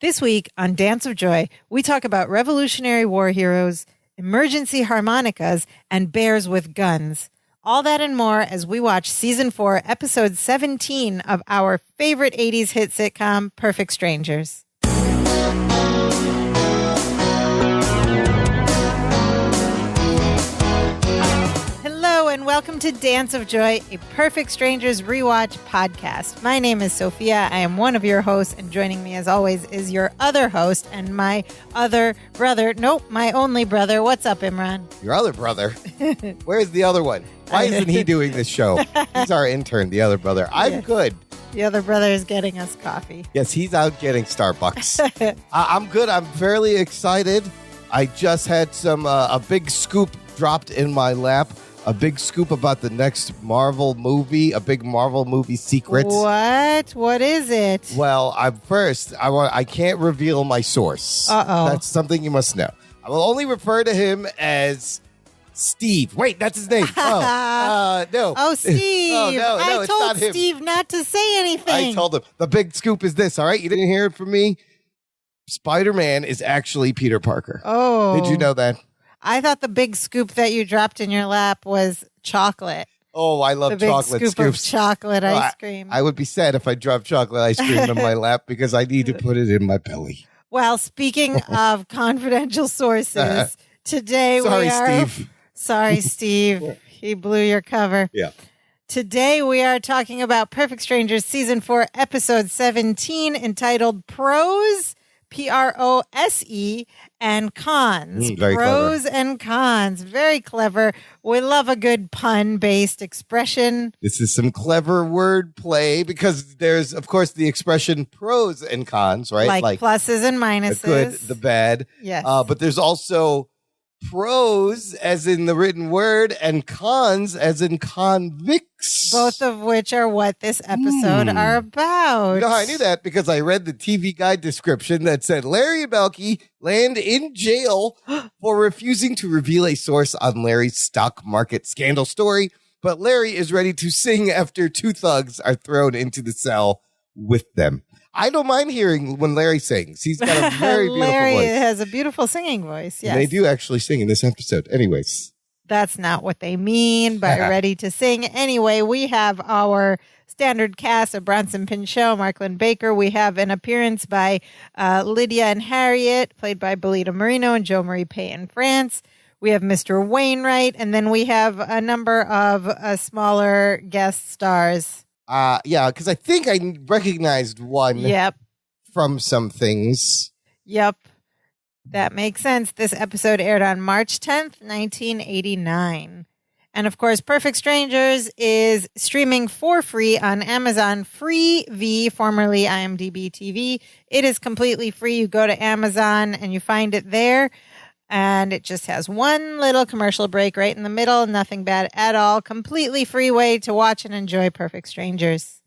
This week on Dance of Joy, we talk about Revolutionary War heroes, emergency harmonicas, and bears with guns. All that and more as we watch Season 4, Episode 17 of our favorite 80s hit sitcom, Perfect Strangers. Hello and welcome to Dance of Joy, a Perfect Strangers rewatch podcast. My name is Sophia. I am one of your hosts, and joining me as always is your other host and my other brother. Nope, my only brother. What's up, Imran? Your other brother? Where's the other one? Why isn't he doing this show? He's our intern, the other brother. I'm good. The other brother is getting us coffee. Yes, he's out getting Starbucks. I'm good. I'm fairly excited. I just had a big scoop dropped in my lap. A big scoop about the next Marvel movie, a big Marvel movie secret. What? What is it? Well, I can't reveal my source. Uh-oh. That's something you must know. I will only refer to him as Steve. Wait, that's his name. No. Oh, Steve. No, I it's told not him. Steve not to say anything. I told him. The big scoop is this, all right? You didn't hear it from me? Spider-Man is actually Peter Parker. Oh. Did you know that? I thought the big scoop that you dropped in your lap was chocolate. Oh, I love chocolate the big scoop scoops. of chocolate ice cream. I would be sad if I dropped chocolate ice cream in my lap because I need to put it in my belly. Well, speaking of confidential sources, today we are... Steve. Sorry, Steve. He blew your cover. Yeah. Today we are talking about Perfect Strangers Season 4, Episode 17, entitled Prose, Prose, and Cons. Very Pros clever. and cons. Very clever. We love a good pun-based expression. This is some clever word play because there's, of course, the expression pros and cons, right? Like pluses and minuses. The good, the bad. Yes. But there's also pros as in the written word and cons as in convicts. Both of which are what this episode are about. You know how I knew that? Because I read the TV guide description that said Larry and Belky land in jail for refusing to reveal a source on Larry's stock market scandal story. But Larry is ready to sing after two thugs are thrown into the cell with them. I don't mind hearing when Larry sings. He's got a very beautiful Larry voice. has a beautiful singing voice, yes. And they do actually sing in this episode. Anyways. That's not what they mean by ready to sing. Anyway, we have our standard cast of Bronson Pinchot, Marklyn Baker. We have an appearance by Lydia and Harriet, played by Belita Marino and Joe Marie Payton France. We have Mr. Wainwright, and then we have a number of smaller guest stars. Yeah, because I think I recognized one from some things. Yep. That makes sense. This episode aired on March 10th, 1989. And of course, Perfect Strangers is streaming for free on Amazon Freevee, formerly IMDb TV. It is completely free. You go to Amazon and you find it there. And it just has one little commercial break right in the middle. Nothing bad at all. Completely free way to watch and enjoy Perfect Strangers.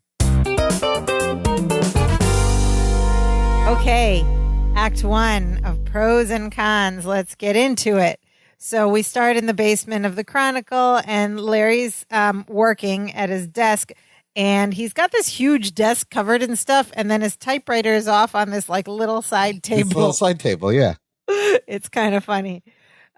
Okay, Act 1 of Pros and Cons. Let's get into it. So we start in the basement of the Chronicle, and Larry's working at his desk. And he's got this huge desk covered in stuff, and then his typewriter is off on this like little side table. This little side table, yeah. It's kind of funny.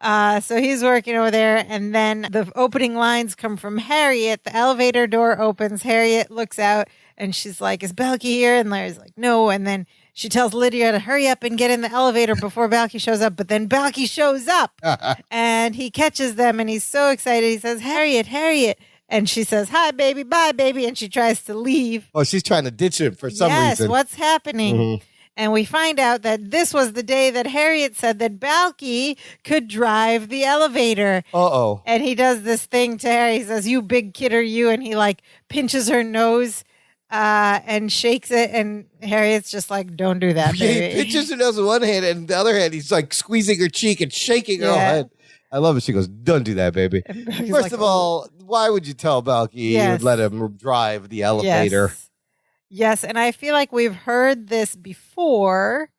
So he's working over there, and then the opening lines come from Harriet. The elevator door opens. Harriet looks out, and she's like, "Is Belky here?" And Larry's like, "No." And then she tells Lydia to hurry up and get in the elevator before Belky shows up. But then Belky shows up, and he catches them, and he's so excited. He says, "Harriet, Harriet." And she says, "Hi, baby. Bye, baby." And she tries to leave. Oh, she's trying to ditch him for some reason. Yes, what's happening? Mm-hmm. And we find out that this was the day that Harriet said that Balky could drive the elevator. Uh-oh. And he does this thing to Harry. He says, "You big kid, are you?" And he like pinches her nose and shakes it. And Harriet's just like, "Don't do that, baby." He pinches her nose with one hand, and the other hand, he's like squeezing her cheek and shaking her head. I love it. She goes, "Don't do that, baby." First of all, why would you tell Balky you would let him drive the elevator? Yes, and I feel like we've heard this before,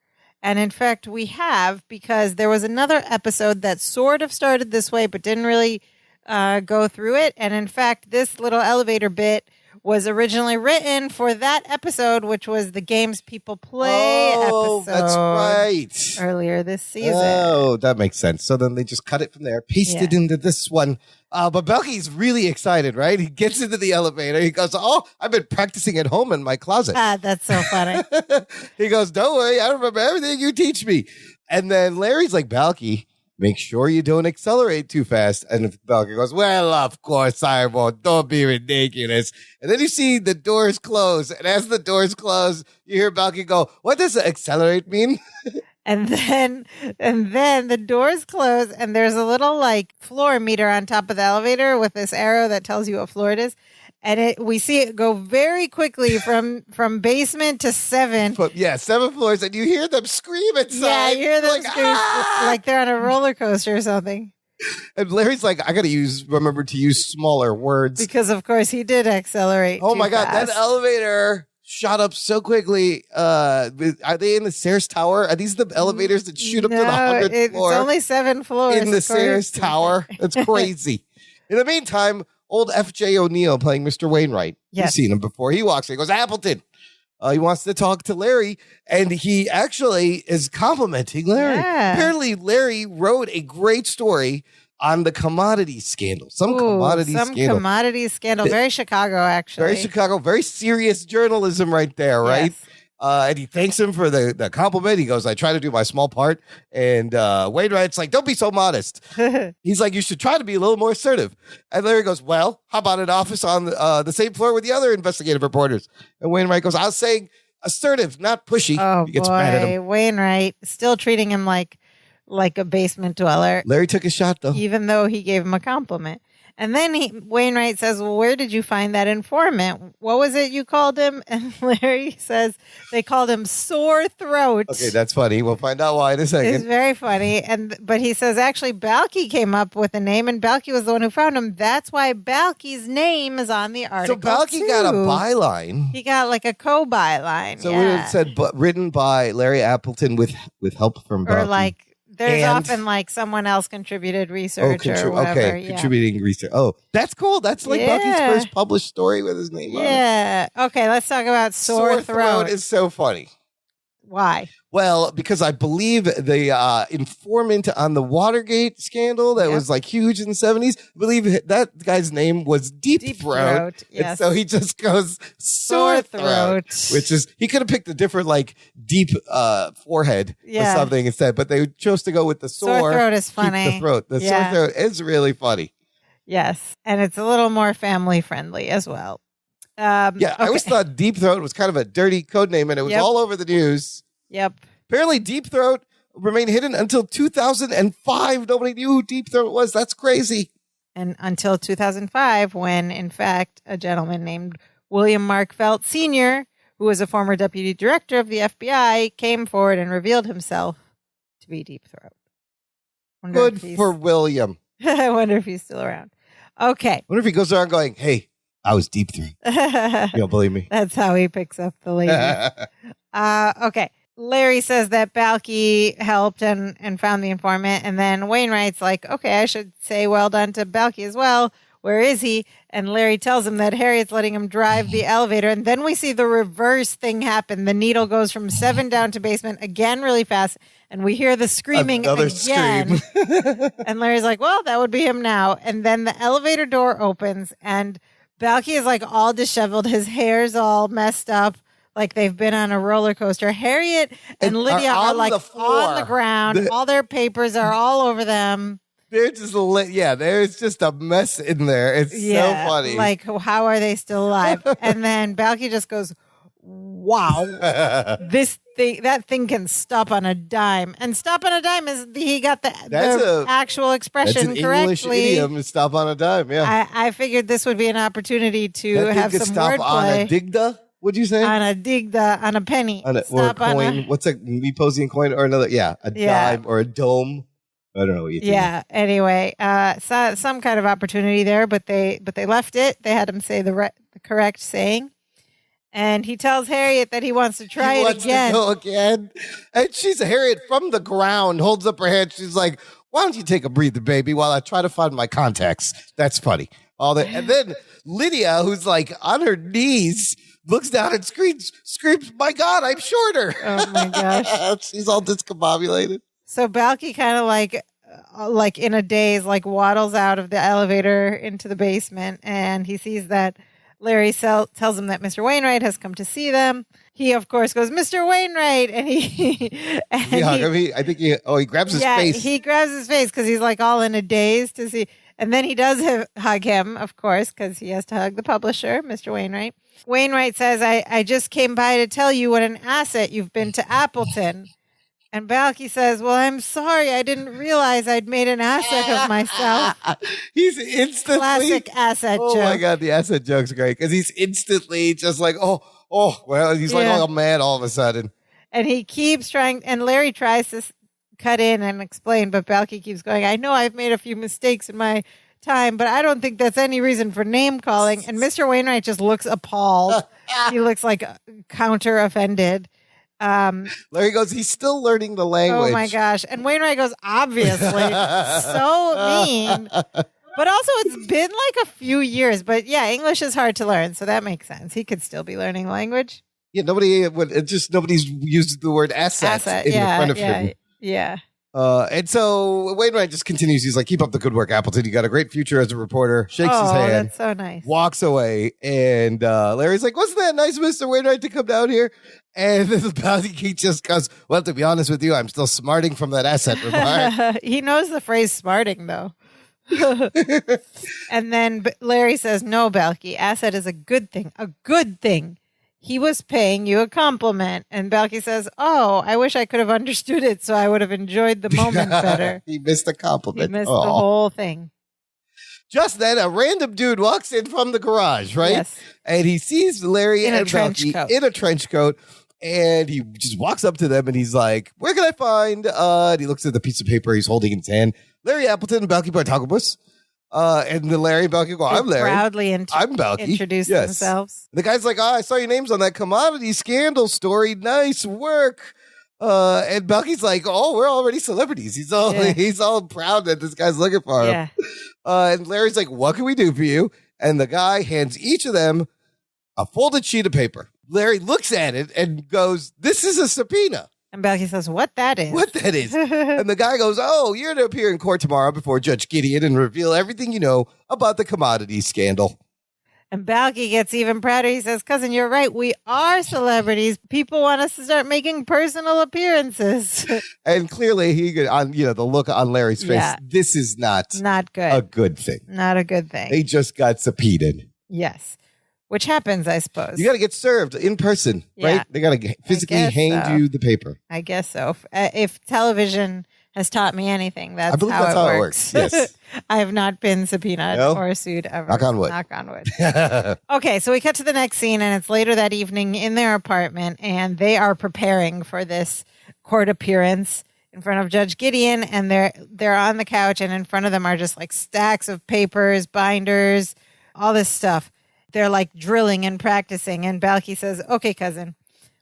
and in fact we have, because there was another episode that sort of started this way but didn't really go through it, and in fact this little elevator bit was originally written for that episode, which was the Games People Play episode. That's right. Earlier this season. Oh, that makes sense. So then they just cut it from there, paste it into this one. But Belky's really excited, right? He gets into the elevator. He goes, "Oh, I've been practicing at home in my closet." That's so funny. He goes, "Don't worry, I remember everything you teach me." And then Larry's like, "Balky, make sure you don't accelerate too fast." And Balky goes, "Well, of course I won't. Don't be ridiculous." And then you see the doors close. And as the doors close, you hear Balky go, "What does accelerate mean?" And then the doors close and there's a little like floor meter on top of the elevator with this arrow that tells you what floor it is. And we see it go very quickly from basement to 7. But 7 floors, and you hear them scream inside. Yeah, you hear them like, scream "Ah!" like they're on a roller coaster or something. And Larry's like, "I got to remember to use smaller words." Because, of course, he did accelerate. Oh, my God. fast. That elevator shot up so quickly. Are they in the Sears Tower? Are these the elevators that shoot up to the 100th floor? It's only 7 floors. In the Sears Tower. That's crazy. In the meantime, old F.J. O'Neill playing Mr. Wainwright. Yes. You've seen him before. He walks in. He goes, "Appleton." He wants to talk to Larry, and he actually is complimenting Larry. Yeah. Apparently, Larry wrote a great story on the commodities scandal. Some commodities scandal. Very Chicago, actually. Very Chicago. Very serious journalism right there, right? Yes. And he thanks him for the compliment. He goes, "I try to do my small part." And Wainwright's like, "Don't be so modest." He's like, "You should try to be a little more assertive." And Larry goes, "Well, how about an office on the same floor with the other investigative reporters?" And Wainwright goes, "I was saying assertive, not pushy." Oh, He gets mad at boy. him. Wainwright still treating him like a basement dweller, Larry took a shot, though. even though he gave him a compliment. And then Wainwright says, "Well, where did you find that informant? What was it you called him?" And Larry says they called him Sore Throat. Okay, that's funny. We'll find out why in a It's second. very funny. But he says actually Balky came up with a name and Balky was the one who found him. That's why Balky's name is on the article. So Balky too. got a byline. He got like a co-byline. So yeah. it said written by Larry Appleton with help from Balky. Or like there's And- often like someone else contributed research or whatever. Okay, yeah. contributing research. Oh, that's cool. That's like Yeah. Balky's first published story with his name on it. Yeah. Okay, let's talk about Sore Throat. is so funny. Why? Well, because I believe the informant on the Watergate scandal that Yep. was like huge in the 70s, I believe that guy's name was Deep Throat. And Yes. so he just goes Sore Throat, which is, he could have picked a different like deep forehead Yeah. or something instead, but they chose to go with the Sore Throat is keep funny. the throat. The Yeah. Sore Throat is really funny. Yes. And it's a little more family friendly as well. Yeah, okay. I always thought Deep Throat was kind of a dirty code name, and it was Yep. all over the news. Yep. Apparently, Deep Throat remained hidden until 2005. Nobody knew who Deep Throat was. That's crazy. And until 2005, when in fact a gentleman named William Mark Felt Sr., who was a former deputy director of the FBI, came forward and revealed himself to be Deep Throat. Good for William. I wonder if he's still around. Okay. Wonder if he goes around going, "Hey, I was Deep Throat." You don't believe me? That's how he picks up the ladies. Okay. Larry says that Balky helped and found the informant. And then Wainwright's like, okay, I should say well done to Balky as well. Where is he? And Larry tells him that Harriet's letting him drive the elevator. And then we see the reverse thing happen. The needle goes from 7 down to basement again really fast. And we hear the screaming Another again. scream. And Larry's like, well, that would be him now. And then the elevator door opens and Balky is like all disheveled. His hair's all messed up. Like they've been on a roller coaster. Harriet and Lydia are are on like the floor. on the ground. All their papers are all over them. They're just there's just a mess in there. It's so funny. Like, how are they still alive? And then Balky just goes, wow, that thing can stop on a dime. And stop on a dime is he got the actual that's expression an correctly. English idiom. To stop on a dime. Yeah, I figured this would be an opportunity to that thing have could some stop on a wordplay. digda. What'd you say? On a penny. Or a coin. What's a Meposian coin or another? Yeah, dime or a dome. I don't know what you think. Yeah. Anyway, some kind of opportunity there, but they left it. They had him say the correct saying, and he tells Harriet that he wants to try it again. To go again, and Harriet from the ground holds up her hand. She's like, "Why don't you take a breather, baby, while I try to find my contacts?" That's funny. all that. And then Lydia, who's like on her knees, looks down and screams, "My God, I'm shorter!" Oh my gosh! She's all discombobulated. So Balky kind of like in a daze, like waddles out of the elevator into the basement, and he sees that Larry tells him that Mr. Wainwright has come to see them. He, of course, goes, "Mr. Wainwright," and he grabs his face. He grabs his face because he's like all in a daze to see. And then he does hug him, of course, because he has to hug the publisher, Mr. Wainwright. Wainwright says, I just came by to tell you what an asset you've been to Appleton. And Balky says, well, I'm sorry. I didn't realize I'd made an asset of myself. He's instantly... Classic asset joke. Oh, my God. The asset joke's great because he's instantly just like, he's like all mad all of a sudden. And he keeps trying, and Larry tries to cut in and explain, but Balky keeps going, I know I've made a few mistakes in my time, but I don't think that's any reason for name calling. And Mr. Wainwright just looks appalled. He looks like counter offended. Larry goes, he's still learning the language. Oh my gosh. And Wainwright goes, obviously. So mean. But also it's been like a few years. But yeah, English is hard to learn. So that makes sense. He could still be learning language. Yeah, nobody's used the word asset in front of him. Yeah. And so Wainwright just continues. He's like, keep up the good work, Appleton. You got a great future as a reporter. Shakes his hand. That's so nice. Walks away. And Larry's like, wasn't that nice, Mr. Wainwright, to come down here? And then the bounty just goes, well, to be honest with you, I'm still smarting from that asset remark. He knows the phrase smarting, though. And then Larry says, no, Balky, asset is a good thing. A good thing. He was paying you a compliment. And Balky says, oh, I wish I could have understood it so I would have enjoyed the moment better. He missed the compliment. He missed the whole thing. Just then, a random dude walks in from the garage, right? Yes. And he sees Larry in and a trench Balky coat. in a trench coat. And he just walks up to them and he's like, where can I find? And he looks at the piece of paper he's holding in his hand. Larry Appleton and Balky Bartogabus. And then Larry and Balky go, I'm Larry. Proudly I'm Balky. Introduce themselves. The guy's like, I saw your names on that commodity scandal story. Nice work. And Balky's like, we're already celebrities. He's all proud that this guy's looking for him. Yeah. And Larry's like, what can we do for you? And the guy hands each of them a folded sheet of paper. Larry looks at it and goes, this is a subpoena. And Balky says, what that is. And the guy goes, you're to appear in court tomorrow before Judge Gideon and reveal everything you know about the commodity scandal. And Balky gets even prouder. He says, cousin, you're right. We are celebrities. People want us to start making personal appearances. And clearly, on the look on Larry's face, this is not good. A good thing. Not a good thing. They just got subpoenaed. Yes. Which happens, I suppose. You got to get served in person, right? They got to physically hand you the paper. I guess so. If television has taught me anything, that's how it works. Yes. I have not been subpoenaed or sued ever. Knock on wood. Knock on wood. Okay, so we cut to the next scene, and it's later that evening in their apartment, and they are preparing for this court appearance in front of Judge Gideon, and they're on the couch, and in front of them are just like stacks of papers, binders, all this stuff. They're like drilling and practicing. And Balky says, okay, cousin,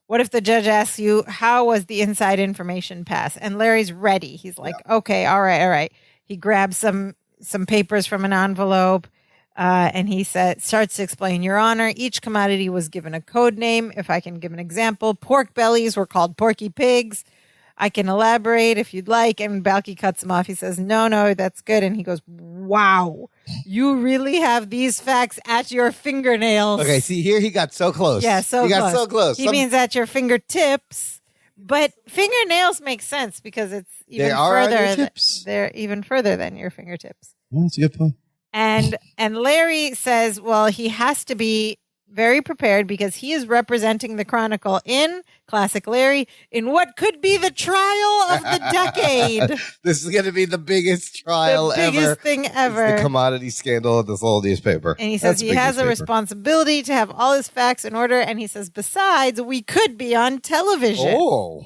what if the judge asks you, how was the inside information pass? And Larry's ready. He's like, okay, all right. He grabs some papers from an envelope and he starts to explain, Your Honor, each commodity was given a code name. If I can give an example, pork bellies were called porky pigs. I can elaborate if you'd like. And Balky cuts him off. He says, no, that's good. And he goes, wow, you really have these facts at your fingernails. Okay, see here, he got so close. Yeah, he got so close. He means at your fingertips. But fingernails make sense because it's even further. They're even further than your fingertips. That's a good point. And Larry says, well, he has to be very prepared because he is representing the Chronicle in classic Larry in what could be the trial of the decade. This is going to be the biggest trial ever. The biggest thing ever. It's the commodity scandal of this old newspaper. And he says he has a responsibility to have all his facts in order. And he says, besides, we could be on television. Oh.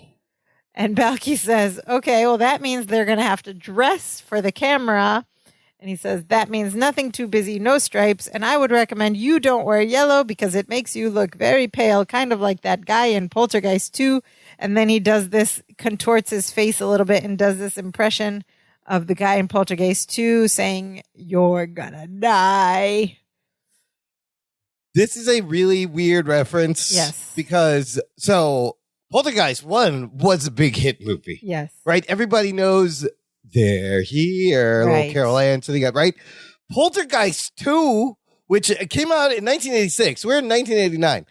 And Balky says, okay, well, that means they're going to have to dress for the camera. And he says, that means nothing too busy, no stripes. And I would recommend you don't wear yellow because it makes you look very pale, kind of like that guy in Poltergeist 2. And then he does this, contorts his face a little bit and does this impression of the guy in Poltergeist 2 saying, "You're gonna die." This is a really weird reference. Yes. Because, Poltergeist 1 was a big hit movie. Yes. Right? Everybody knows they're here, Right. little Carol Ann, so they got, right? Poltergeist 2, which came out in 1986. We're in 1989.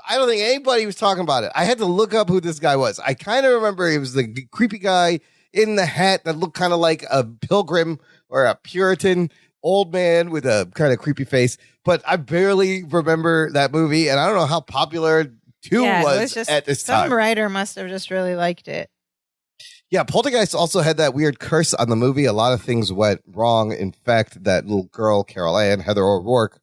I don't think anybody was talking about it. I had to look up who this guy was. I kind of remember it was the creepy guy in the hat that looked kind of like a pilgrim or a Puritan old man with a kind of creepy face. But I barely remember that movie, and I don't know how popular 2 was just, at this time. Some writer must have just really liked it. Yeah, Poltergeist also had that weird curse on the movie. A lot of things went wrong. In fact, that little girl, Carol Ann, Heather O'Rourke,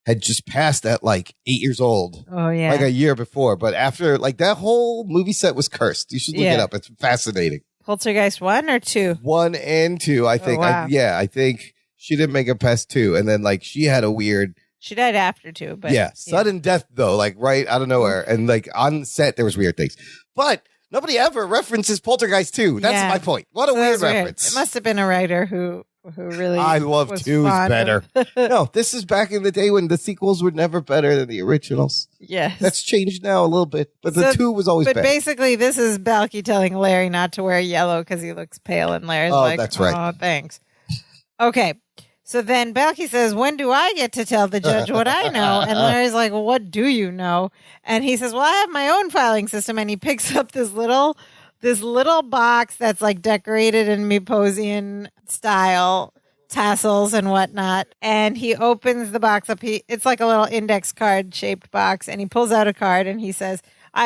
had just passed at like 8 years old. Oh, yeah. Like a year before. But after, like, that whole movie set was cursed. You should look it up. It's fascinating. Poltergeist 1 or 2? 1 and 2, I think. Oh, wow. I think she didn't make it past 2. And then, like, she had a weird... She died after 2, but... Yeah, sudden death, though, like, right out of nowhere. And, like, on set, there was weird things. But nobody ever references Poltergeist 2. That's my point. What a weird reference. It must have been a writer who really... I love 2's better. No, this is back in the day when the sequels were never better than the originals. Yes. That's changed now a little bit, but the 2 was always bad. But basically, this is Balky telling Larry not to wear yellow because he looks pale, and Larry's like, that's right. "Oh, thanks." Okay. So then Balky says, "When do I get to tell the judge what I know?" And Larry's like, "Well, what do you know?" And he says, "Well, I have my own filing system." And he picks up this little box that's like decorated in Meposian style, tassels and whatnot. And he opens the box up. It's like a little index card shaped box. And he pulls out a card and he says,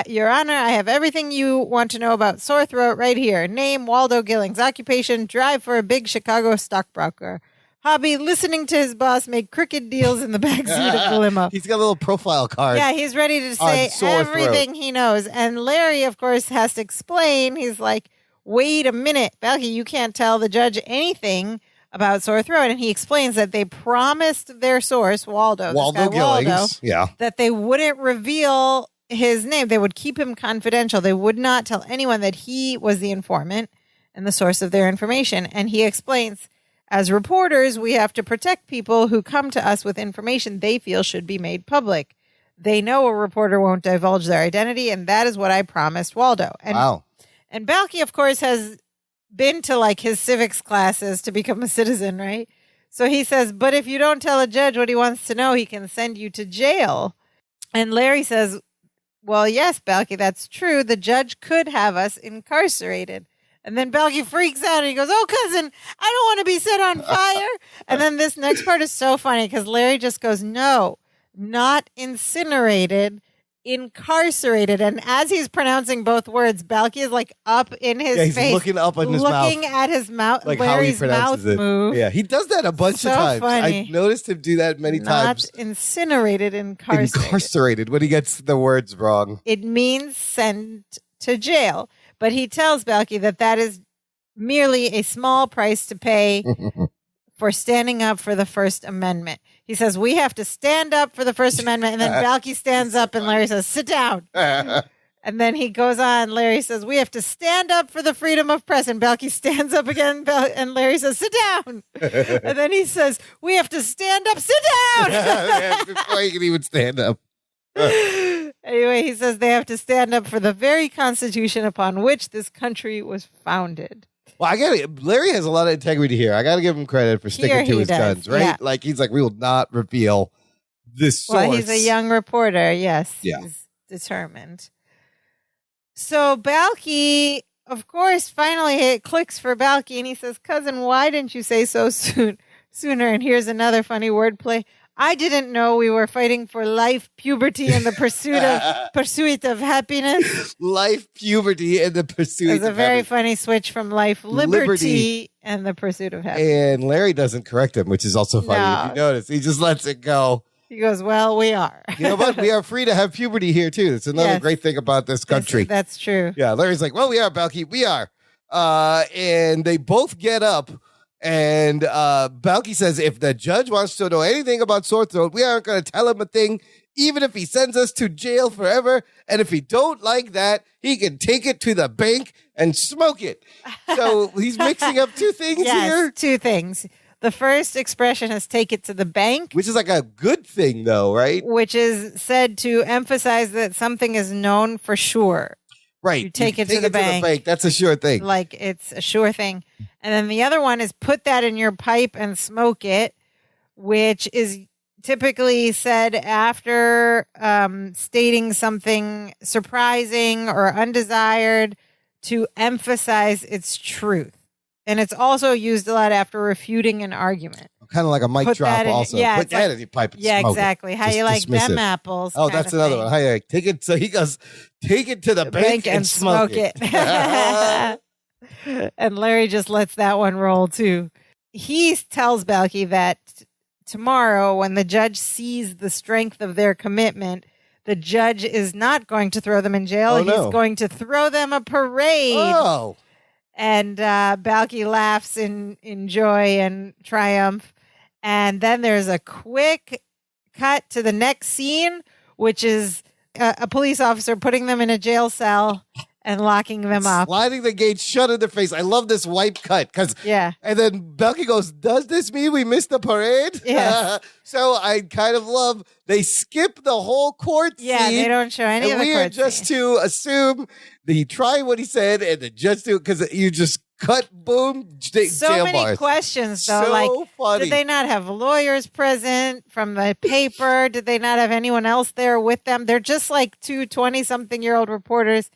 "Your Honor, I have everything you want to know about sore throat right here. Name, Waldo Gillings. Occupation, drive for a big Chicago stockbroker. Hobby, listening to his boss make crooked deals in the backseat of the limo." He's got a little profile card. Yeah, he's ready to say everything he knows. And Larry, of course, has to explain. He's like, "Wait a minute, Balky, you can't tell the judge anything about sore throat." And he explains that they promised their source, Waldo Gillings, that they wouldn't reveal his name. They would keep him confidential. They would not tell anyone that he was the informant and the source of their information. And he explains, as reporters, we have to protect people who come to us with information they feel should be made public. They know a reporter won't divulge their identity, and that is what I promised Waldo. And, wow. And Balky, of course, has been to like his civics classes to become a citizen, right? So he says, "But if you don't tell a judge what he wants to know, he can send you to jail." And Larry says, "Well, yes, Balky, that's true. The judge could have us incarcerated." And then Balky freaks out and he goes, "Oh, cousin, I don't want to be set on fire." And then this next part is so funny because Larry just goes, "No, not incinerated, incarcerated." And as he's pronouncing both words, Balky is like up in his he's face. looking up in his mouth. Looking at his mouth, like Larry's how he pronounces mouth it. move. Yeah, he does that a bunch of times. Funny. I noticed him do that many times. Not incinerated, incarcerated. Incarcerated when he gets the words wrong. It means sent to jail. But he tells Balky that is merely a small price to pay for standing up for the First Amendment. He says, "We have to stand up for the First Amendment." And then Balky stands up and Larry says, "Sit down." And then he goes on. Larry says, "We have to stand up for the freedom of press." And Balky stands up again. And Larry says, "Sit down." And then he says, "We have to stand up. Sit down." Before he can even stand up. Anyway, he says they have to stand up for the very Constitution upon which this country was founded. Well, Larry has a lot of integrity here. I got to give him credit for sticking to his guns, right? Yeah. Like, he's like, we will not reveal this source. Well, he's a young reporter. Yes. Yeah. He's determined. So Balky, of course, finally it clicks for Balky and he says, "Cousin, why didn't you say so sooner?" And here's another funny wordplay. "I didn't know we were fighting for life, puberty, and the pursuit of happiness." Life, puberty, and the pursuit of happiness. It's a very funny switch from life, liberty, and the pursuit of happiness. And Larry doesn't correct him, which is also funny if you notice. He just lets it go. He goes, "Well, we are." You know what? We are free to have puberty here, too. It's another great thing about this country. That's true. Yeah, Larry's like, "Well, we are, Balky. We are." And they both get up. And Balky says, "If the judge wants to know anything about sore throat, we aren't going to tell him a thing, even if he sends us to jail forever. And if he don't like that, he can take it to the bank and smoke it. So he's mixing up two things here. Two things. The first expression is take it to the bank, Which is like a good thing, though, right? which is said to emphasize that something is known for sure. Right. You take it to the bank. That's a sure thing. Like it's a sure thing. And then the other one is put that in your pipe and smoke it, which is typically said after stating something surprising or undesired to emphasize its truth. And it's also used a lot after refuting an argument. Kind of like a mic drop also. Put that in your pipe and smoke exactly. it. How Just you like dismiss them it. apples. Oh, that's another one. How you like, take it. So he goes, take it to the bank and smoke it. And Larry just lets that one roll too. He tells Balky that tomorrow when the judge sees the strength of their commitment, the judge is not going to throw them in jail. Oh, no. He's going to throw them a parade. Oh. And Balky laughs in joy and triumph. And then there's a quick cut to the next scene, which is a police officer putting them in a jail cell and locking them up. Sliding the gate shut in their face. I love this wipe cut. Yeah. And then Belky goes, does this mean we missed the parade? Yes. So I kind of love, they skip the whole court scene. Yeah, they don't show any of the we court are just scene. to assume that he tried what he said and then just do, because you just cut, boom, So jail many bars. questions, though. So like, funny. did they not have lawyers present from the paper? Did they not have anyone else there with them? They're just like two 20-something-year-old reporters.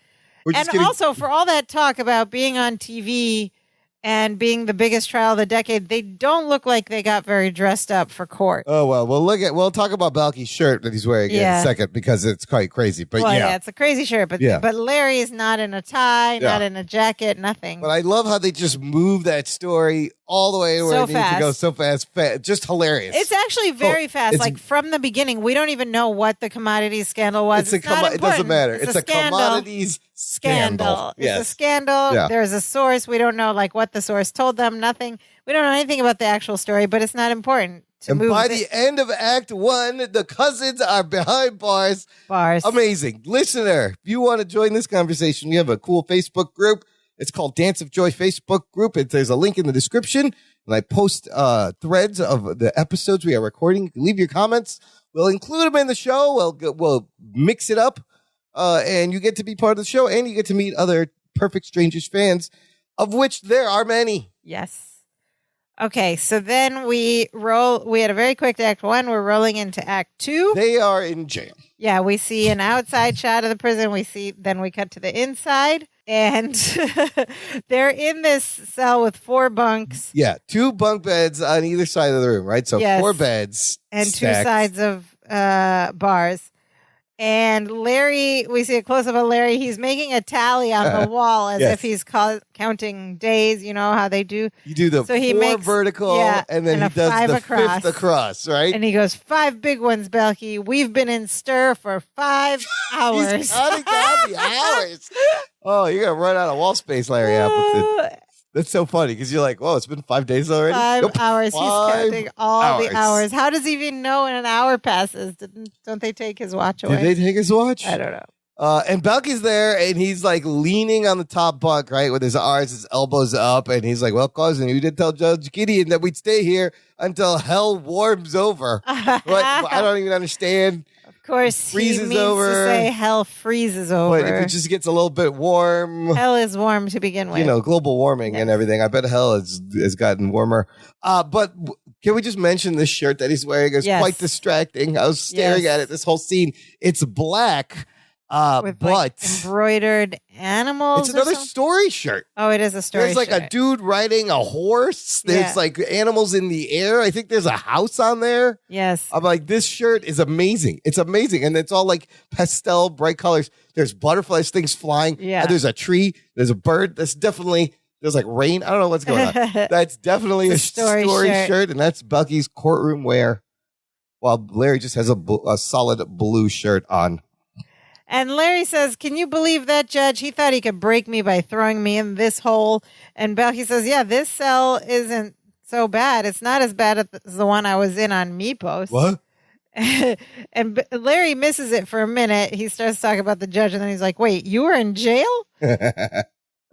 And also, for all that talk about being on TV and being the biggest trial of the decade, they don't look like they got very dressed up for court. Oh, well, we'll talk about Balky's shirt that he's wearing in a second because it's quite crazy. But it's a crazy shirt. But Larry is not in a tie, not in a jacket, nothing. But I love how they just move that story all the way to where it needs to go so fast. Just hilarious. It's actually very fast. Like from the beginning, we don't even know what the commodities scandal was. It doesn't matter. It's a commodities scandal. It's a scandal. Yeah. There's a source. We don't know like what the source told them. Nothing. We don't know anything about the actual story, but it's not important. And by the end of Act 1, the cousins are behind bars. Amazing. Listener, if you want to join this conversation, we have a cool Facebook group. It's called Dance of Joy Facebook group. There's a link in the description. And I post threads of the episodes we are recording. You can leave your comments. We'll include them in the show. We'll mix it up. And you get to be part of the show. And you get to meet other Perfect Strangers fans, of which there are many. Yes. Okay, so then we had a very quick Act 1. We're rolling into Act 2. They are in jail. Yeah, we see an outside shot of the prison. Then we cut to the inside. And they're in this cell with 4 bunks. Yeah, 2 bunk beds on either side of the room, right? So 4 beds. And stacked. 2 sides of bars. And Larry, we see a close-up of Larry. He's making a tally on the wall as if he's counting days. You know how they do. You do the 4 vertical, and then he does the across. 5th across, right? And he goes, 5 big ones, Belky. We've been in stir for 5 hours. He's counting down the hours. Oh, you're going to run out of wall space, Larry Appleton. That's so funny because you're like, whoa, it's been 5 days already? 5 hours. He's counting all the hours. How does he even know when an hour passes? Don't they take his watch away? Did they take his watch? I don't know. And Belky's there, and he's like leaning on the top bunk, right, with his arms, his elbows up, and he's like, well, cousin, you did tell Judge Gideon that we'd stay here until hell warms over. I don't even understand. Of course, freezes he means over. to say hell freezes over. But if it just gets a little bit warm. Hell is warm to begin with. You know, global warming and everything. I bet hell has gotten warmer. But can we just mention this shirt that he's wearing? It's quite distracting. I was staring at it this whole scene. It's black. With but like embroidered animals. It's another story shirt. Oh, it is a story. There's like a dude riding a horse. There's like animals in the air. I think there's a house on there. Yes. I'm like, this shirt is amazing. It's amazing. And it's all like pastel, bright colors. There's butterflies, things flying. Yeah. There's a tree. There's a bird. There's like rain. I don't know what's going on. That's definitely a story shirt. And that's Belky's courtroom wear. While Larry just has a solid blue shirt on. And Larry says, can you believe that, Judge? He thought he could break me by throwing me in this hole. And Belky says, yeah, this cell isn't so bad. It's not as bad as the one I was in on Mepos. What? And Larry misses it for a minute. He starts talking about the judge, and then he's like, wait, you were in jail?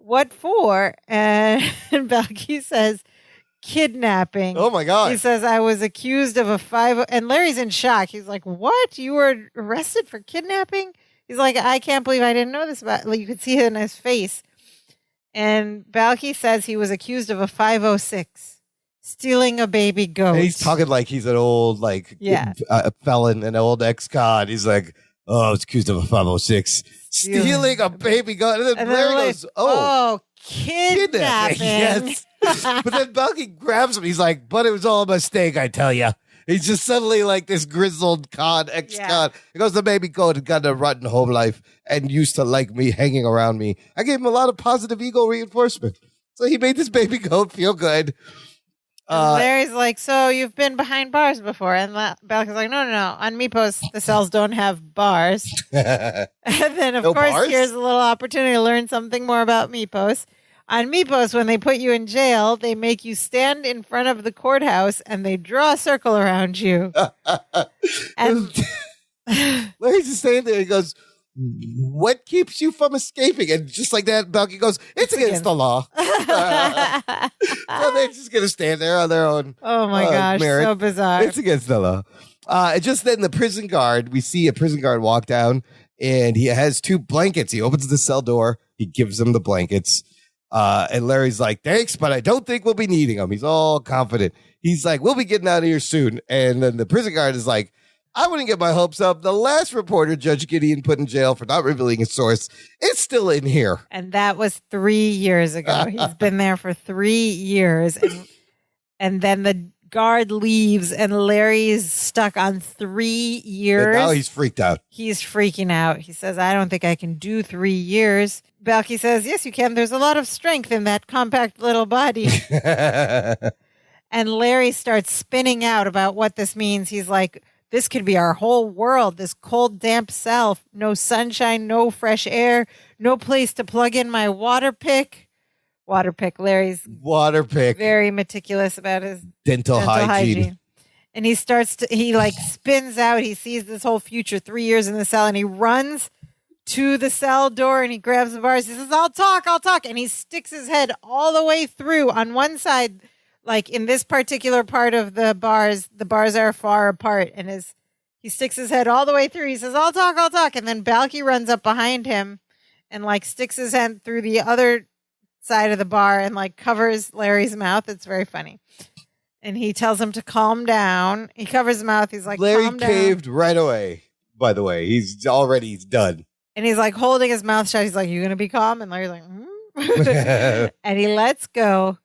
what for? And Balky says, kidnapping. Oh my God. He says, I was accused of a 5. And Larry's in shock. He's like, what? You were arrested for kidnapping? He's like, I can't believe I didn't know this about. Like, you could see it in his face. And Balky says he was accused of a 506, stealing a baby goat. And he's talking like he's an old, felon, an old ex-con. He's like, I was accused of a 506, stealing a baby goat. And then Larry goes, kidnapping. Yes. But then Balky grabs him. He's like, but it was all a mistake, I tell you. He's just suddenly like this grizzled ex-con. Yeah. He goes, the baby goat had got a rotten home life and used to like me, hanging around me. I gave him a lot of positive ego reinforcement. So he made this baby goat feel good. Larry's like, so you've been behind bars before? And Balky's like, no. On Meepos, the cells don't have bars. And then, of course, bars? Here's a little opportunity to learn something more about Meepos. On Meepos, when they put you in jail, they make you stand in front of the courthouse and they draw a circle around you. And Larry's just standing there. He goes, what keeps you from escaping? And just like that, Balky goes, it's against the law. So they're just going to stand there on their own. Oh my gosh, merit. So bizarre. It's against the law. Just then the prison guard, we see a prison guard walk down and he has 2 blankets. He opens the cell door. He gives them the blankets. And Larry's like, thanks, but I don't think we'll be needing them. He's all confident. He's like, we'll be getting out of here soon. And then the prison guard is like, I wouldn't get my hopes up. The last reporter Judge Gideon put in jail for not revealing his source is still in here. And that was 3 years ago. He's been there for 3 years. And then the guard leaves and Larry's stuck on 3 years. And now he's freaked out. He's freaking out. He says, I don't think I can do 3 years. Balky says, yes, you can. There's a lot of strength in that compact little body. And Larry starts spinning out about what this means. He's like, this could be our whole world, this cold, damp cell. No sunshine, no fresh air, no place to plug in my water pick. Larry's water pick. Very meticulous about his dental hygiene. And he spins out. He sees this whole future, 3 years in the cell, and he runs to the cell door and he grabs the bars. He says, I'll talk. And he sticks his head all the way through on one side. Like in this particular part of the bars are far apart. And he sticks his head all the way through. He says, I'll talk. And then Balky runs up behind him and like sticks his head through the other side of the bar and like covers Larry's mouth. It's very funny. And he tells him to calm down. He covers his mouth. He's like, Larry calm down. caved right away, by the way. He's done. And he's like holding his mouth shut. He's like, you going to be calm? And Larry's like, And he lets go.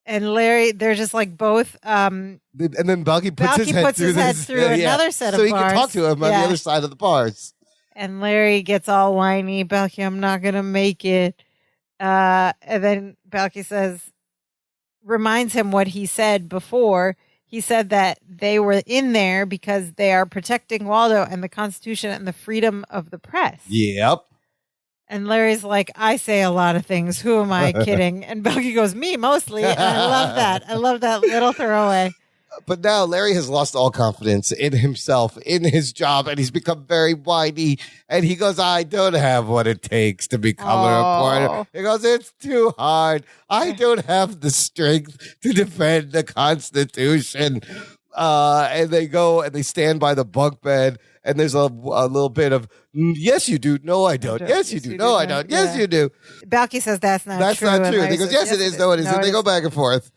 And Larry, they're just like both. And then Balky puts his head through another set of bars. So he can talk to him on the other side of the bars. And Larry gets all whiny. Balky, I'm not going to make it. And then Balky reminds him what he said before. He said that they were in there because they are protecting Waldo and the Constitution and the freedom of the press. Yep. And Larry's like, I say a lot of things. Who am I kidding? And Balky goes, me mostly. And I love that. I love that little throwaway. But now Larry has lost all confidence in himself, in his job, and he's become very whiny. And he goes, I don't have what it takes to become a reporter. He goes, it's too hard. I don't have the strength to defend the Constitution. And they go and they stand by the bunk bed. And there's a little bit of, yes, you do. No, I don't. Yes, you do. No, I don't. Yes, you do. Balky says that's not true. That's not true. And he goes, yes, it is. No, it isn't. They go back and forth.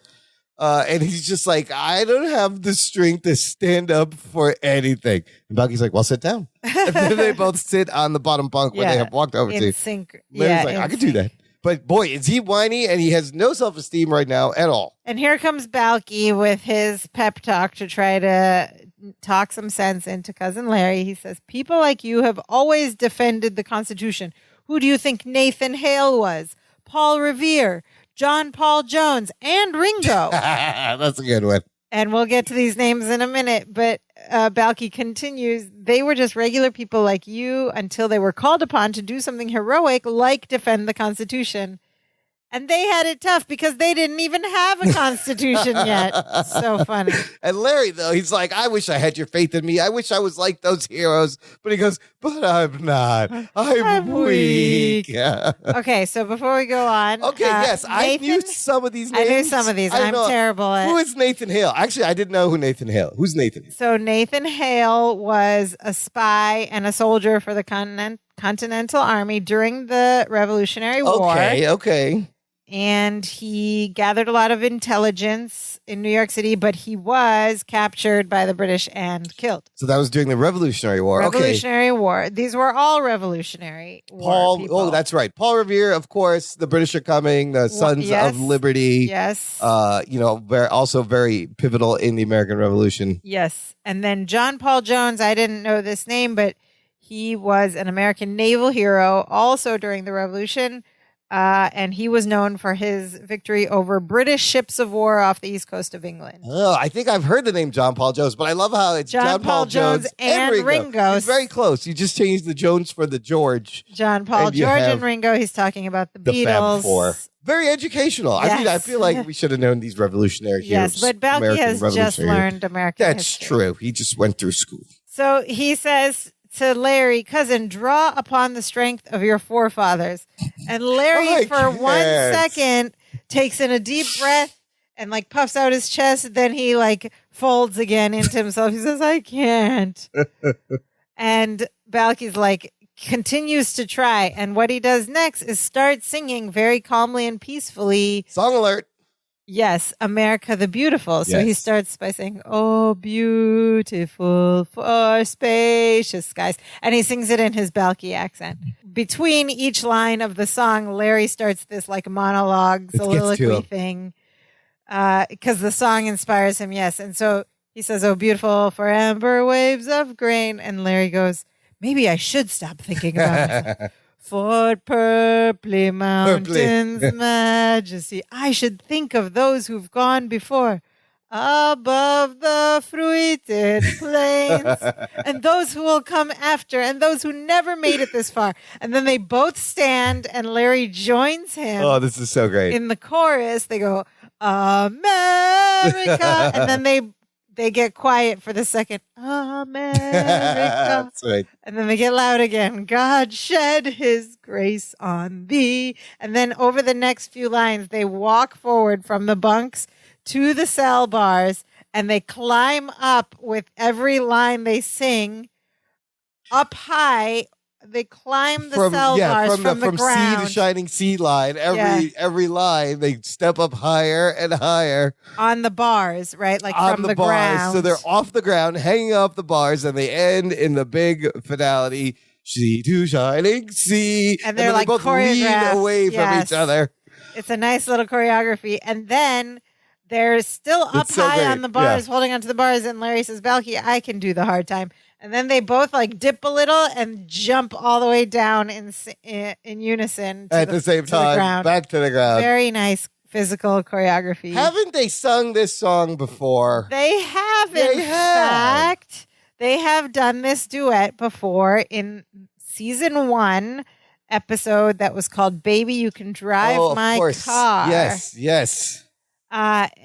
And he's just like, I don't have the strength to stand up for anything. And Balky's like, well, sit down. And then they both sit on the bottom bunk where they have walked over to. Sync. Larry's like, I can do that. But boy, is he whiny and he has no self-esteem right now at all. And here comes Balky with his pep talk to try to talk some sense into Cousin Larry. He says, people like you have always defended the Constitution. Who do you think Nathan Hale was? Paul Revere, John Paul Jones, and Ringo. That's a good one. And we'll get to these names in a minute. But Balky continues, they were just regular people like you until they were called upon to do something heroic like defend the Constitution. And they had it tough because they didn't even have a constitution yet. So funny. And Larry, though, he's like, I wish I had your faith in me. I wish I was like those heroes. But he goes, but I'm not. I'm weak. Yeah. Okay, so before we go on. Okay, yes, I knew some of these names. I knew some of these. I'm terrible at. Who is Nathan Hale? Actually, I didn't know who Nathan Hale. Who's Nathan Hale? So Nathan Hale was a spy and a soldier for the Continental Army during the Revolutionary War. Okay. And he gathered a lot of intelligence in New York City, but he was captured by the British and killed. So that was during the Revolutionary War. Revolutionary War. These were all Revolutionary War people. Oh, that's right. Paul Revere, of course. The British are coming. The Sons of Liberty. Yes. Also very pivotal in the American Revolution. Yes. And then John Paul Jones, I didn't know this name, but he was an American naval hero also during the Revolution. And he was known for his victory over British ships of war off the east coast of England. Oh, I think I've heard the name John Paul Jones, but I love how it's John Paul Jones and Ringo. He's very close. You just changed the Jones for the George. John Paul, George, and Ringo. He's talking about the Beatles. Fab Four. Very educational. Yes. I mean, I feel like we should have known these revolutionary heroes. Yes, but Balky has just learned American history. That's true. He just went through school. So he says to Larry, cousin, draw upon the strength of your forefathers. And Larry, for 1 second, takes in a deep breath and like puffs out his chest. Then he like folds again into himself. He says, I can't. And Balky's like, continues to try. And what he does next is start singing very calmly and peacefully. Song alert. Yes, America the Beautiful. So he starts by saying, oh, beautiful for spacious skies. And he sings it in his Balky accent. Between each line of the song, Larry starts this like monologue, soliloquy thing. Because the song inspires him, yes. And so he says, oh, beautiful for amber waves of grain. And Larry goes, maybe I should stop thinking about it. For purply mountains' majesty, I should think of those who've gone before. Above the fruited plains, and those who will come after, and those who never made it this far. And then they both stand, and Larry joins him. Oh, this is so great. In the chorus, they go, America, and then they get quiet for the second, America. That's right. And then they get loud again. God shed his grace on thee. And then over the next few lines, they walk forward from the bunks to the cell bars and they climb up with every line they sing up high. They climb the cell bars from the ground. Sea to shining sea line. Every line, they step up higher and higher. On the bars, right? Like on from the bars. Ground. So they're off the ground, hanging off the bars, and they end in the big finality, sea to shining sea. And they're like they both lean away from each other. It's a nice little choreography. And then they're still up high on the bars, holding onto the bars. And Larry says, Balky, I can do the hard time. And then they both like dip a little and jump all the way down in unison at the same time, back to the ground. Very nice physical choreography. Haven't they sung this song before? They have, in fact. They have done this duet before in season 1 episode that was called Baby, You Can Drive My Car. Yes.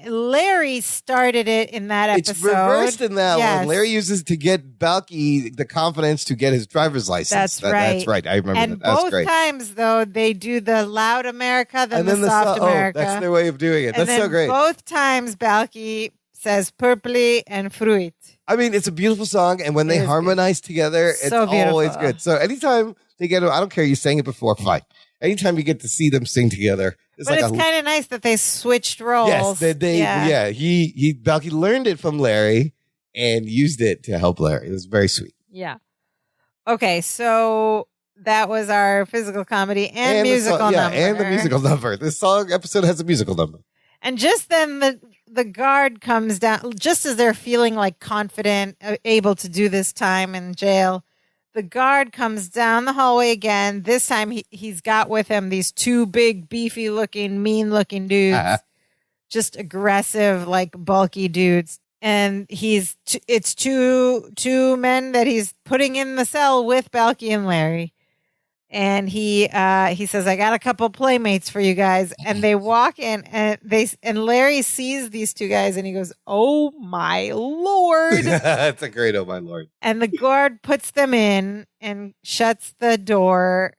Larry started it in that episode. It's reversed in that one. Larry uses to get Balky the confidence to get his driver's license. That's right. That's right. I remember and that. That's both times, though, they do the loud America, then the soft America. That's their way of doing it. That's so great. Both times, Balky says purpley and fruit. I mean, it's a beautiful song, and when they harmonize together, it's always good. So anytime they get, I don't care, you sang it before, fine. Anytime you get to see them sing together, it's kind of nice that they switched roles. Yes, Balky learned it from Larry and used it to help Larry. It was very sweet. Yeah. Okay, so that was our physical comedy and musical number. And the musical number. This song episode has a musical number. And just then the guard comes down, just as they're feeling like confident, able to do this time in jail. The guard comes down the hallway again. This time he's got with him these 2 big, beefy-looking, mean-looking dudes. Just aggressive, like bulky dudes. And it's two men that he's putting in the cell with Balky and Larry. And he says, I got a couple playmates for you guys. And they walk in and Larry sees these two guys and he goes, oh my Lord. That's a great oh my Lord. And the guard puts them in and shuts the door.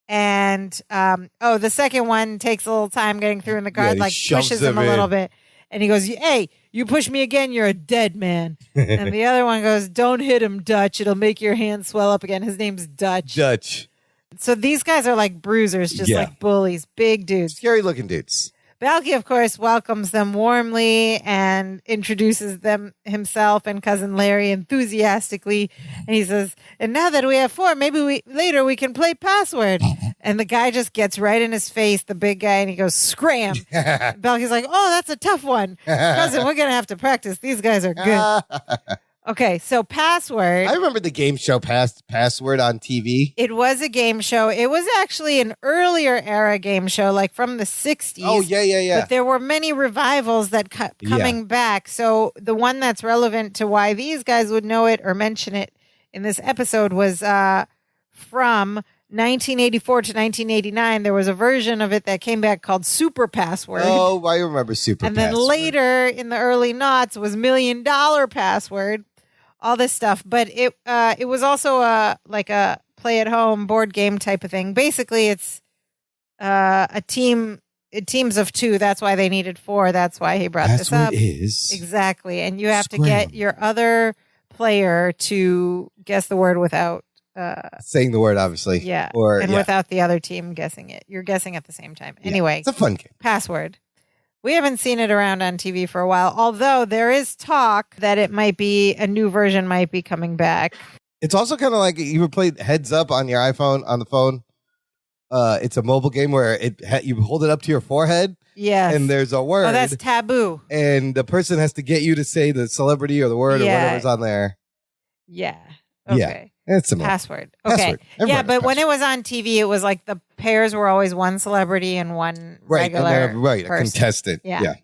And the second one takes a little time getting through and the guard pushes him a little bit. And he goes, hey, you push me again, you're a dead man. And the other one goes, don't hit him, Dutch. It'll make your hand swell up again. His name's Dutch. So these guys are like bruisers, just like bullies, big dudes. Scary looking dudes. Balky, of course, welcomes them warmly and introduces them himself and cousin Larry enthusiastically. And he says, and now that we have 4, maybe later we can play password. And the guy just gets right in his face, the big guy, and he goes, scram. Balky's like, oh, that's a tough one. Cousin, we're going to have to practice. These guys are good. Okay, so Password. I remember the game show Password on TV. It was a game show. It was actually an earlier era game show, like from the 60s. Oh, yeah. But there were many revivals that kept coming back. So the one that's relevant to why these guys would know it or mention it in this episode was from 1984 to 1989. There was a version of it that came back called Super Password. Oh, I remember Super And Password. then later in the early noughts was $1 Million Password. All this stuff, but it was also a play at home board game type of thing. Basically, it's teams of 2. That's why they needed 4. That's why he brought this up. Is exactly, and you have to get your other player to guess the word without saying the word, obviously. Yeah, without the other team guessing it. You're guessing at the same time. Anyway, it's a fun game. Password. We haven't seen it around on TV for a while, although there is talk that it might be a new version might be coming back. It's also kind of like you ever played Heads Up on your iPhone on the phone. It's a mobile game where you hold it up to your forehead. Yes. And there's a word. Oh, that's taboo. And the person has to get you to say the celebrity or the word or whatever's on there. Yeah. Okay. Yeah. It's similar. Password. Okay. Yeah, but when it was on TV, it was like the pairs were always one celebrity and one regular a person. contestant. Yeah.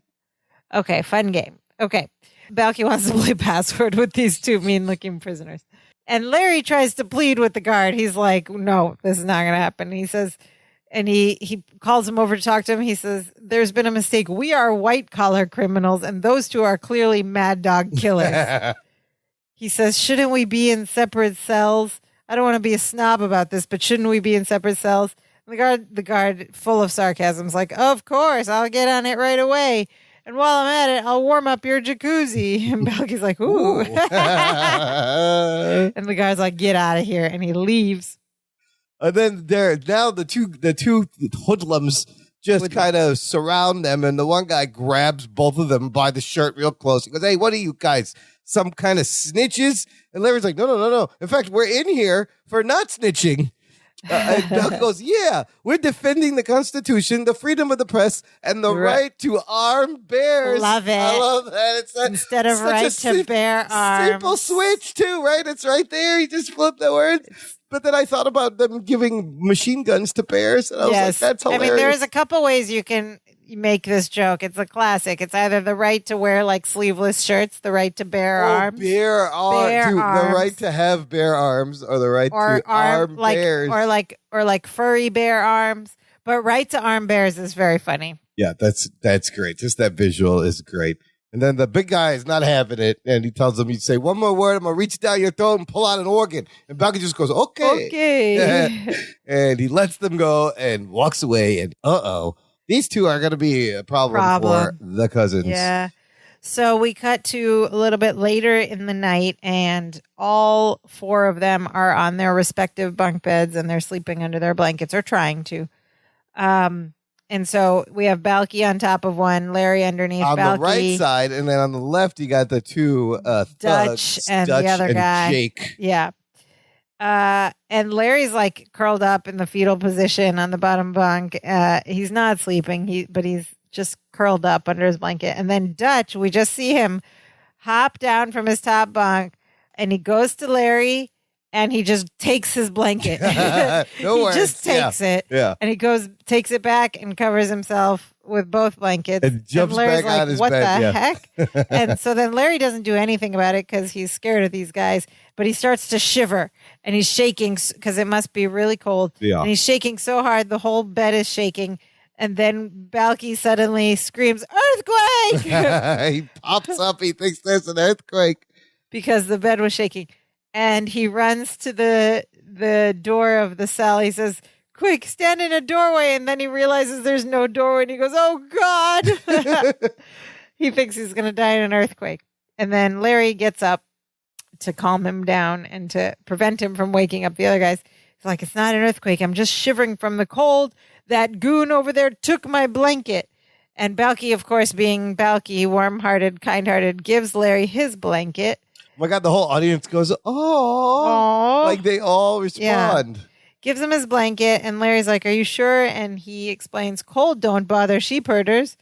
Okay, fun game. Okay. Balky wants to play Password with these 2 mean-looking prisoners. And Larry tries to plead with the guard. He's like, no, this is not going to happen. He says, and he calls him over to talk to him. He says, there's been a mistake. We are white-collar criminals, and those 2 are clearly mad dog killers. He says, shouldn't we be in separate cells? I don't want to be a snob about this, but shouldn't we be in separate cells? And the guard, full of sarcasm, is like, of course, I'll get on it right away. And while I'm at it, I'll warm up your jacuzzi. And Balky's like, ooh. And the guy's like, get out of here. And he leaves. And then the two hoodlums just kind of surround them. And the one guy grabs both of them by the shirt real close. He goes, hey, what are you guys? Some kind of snitches? And Larry's like, no. In fact, we're in here for not snitching. And Doug goes, yeah, we're defending the Constitution, the freedom of the press, and the right to arm bears. Love it. I love that. It's instead of right to bear arms. Simple switch, too, right? It's right there. You just flip the word. But then I thought about them giving machine guns to bears. And I was like, that's hilarious. I mean, there's a couple ways you can make this joke. It's a classic. It's either the right to wear like sleeveless shirts, the right to bear arms. Bear arms. The right to have bear arms or the right to arm bears. Or like furry bear arms. But right to arm bears is very funny. Yeah, that's great. Just that visual is great. And then the big guy is not having it. And he tells them, you say one more word, I'm going to reach down your throat and pull out an organ. And Balky just goes, okay. And he lets them go and walks away. And these 2 are going to be a problem for the cousins. Yeah. So we cut to a little bit later in the night, and all 4 of them are on their respective bunk beds, and they're sleeping under their blankets or trying to. And so we have Balky on top of one, Larry underneath on Balky. On the right side, and then on the left, you got the 2 Dutch and the other guy. Jake. Yeah. And Larry's like curled up in the fetal position on the bottom bunk. He's not sleeping, but he's just curled up under his blanket. And then Dutch, we just see him hop down from his top bunk, and he goes to Larry, and he just takes his blanket. No he worries. just takes it. Yeah. And he takes it back and covers himself with both blankets. And jumps Larry's back on his what bed. the heck? And so then Larry doesn't do anything about it because he's scared of these guys, but he starts to shiver and he's shaking because it must be really cold. Yeah. And he's shaking so hard, the whole bed is shaking. And then Balky suddenly screams, "Earthquake!" He pops up. He thinks there's an earthquake. Because the bed was shaking. And he runs to the door of the cell. He says, "Quick, stand in a doorway." And then he realizes there's no doorway. And he goes, "Oh, God." He thinks he's going to die in an earthquake. And then Larry gets up to calm him down and to prevent him from waking up the other guys. He's like, "It's not an earthquake. I'm just shivering from the cold. That goon over there took my blanket." And Balky, of course, being Balky, warm-hearted, kind-hearted, gives Larry his blanket. Oh my God, the whole audience goes, "Oh!" Like they all respond. Yeah. Gives him his blanket, and Larry's like, "Are you sure?" And he explains, "Cold don't bother sheep herders.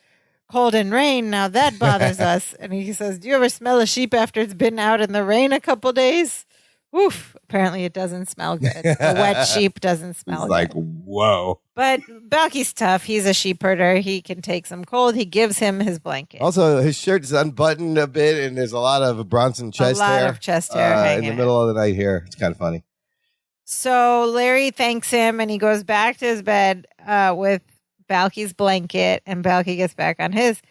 Cold and rain, now that bothers us." And he says, "Do you ever smell a sheep after it's been out in the rain a couple days?" Oof. Apparently it doesn't smell good. A wet sheep doesn't smell good. Like, whoa. But Balky's tough. He's a sheep herder. He can take some cold. He gives him his blanket. Also, his shirt is unbuttoned a bit, and there's a lot of Bronson chest hair. A lot of chest hair hanging in the middle of the night here. It's kind of funny. So Larry thanks him, and he goes back to his bed with Balky's blanket, and Balky gets back on his.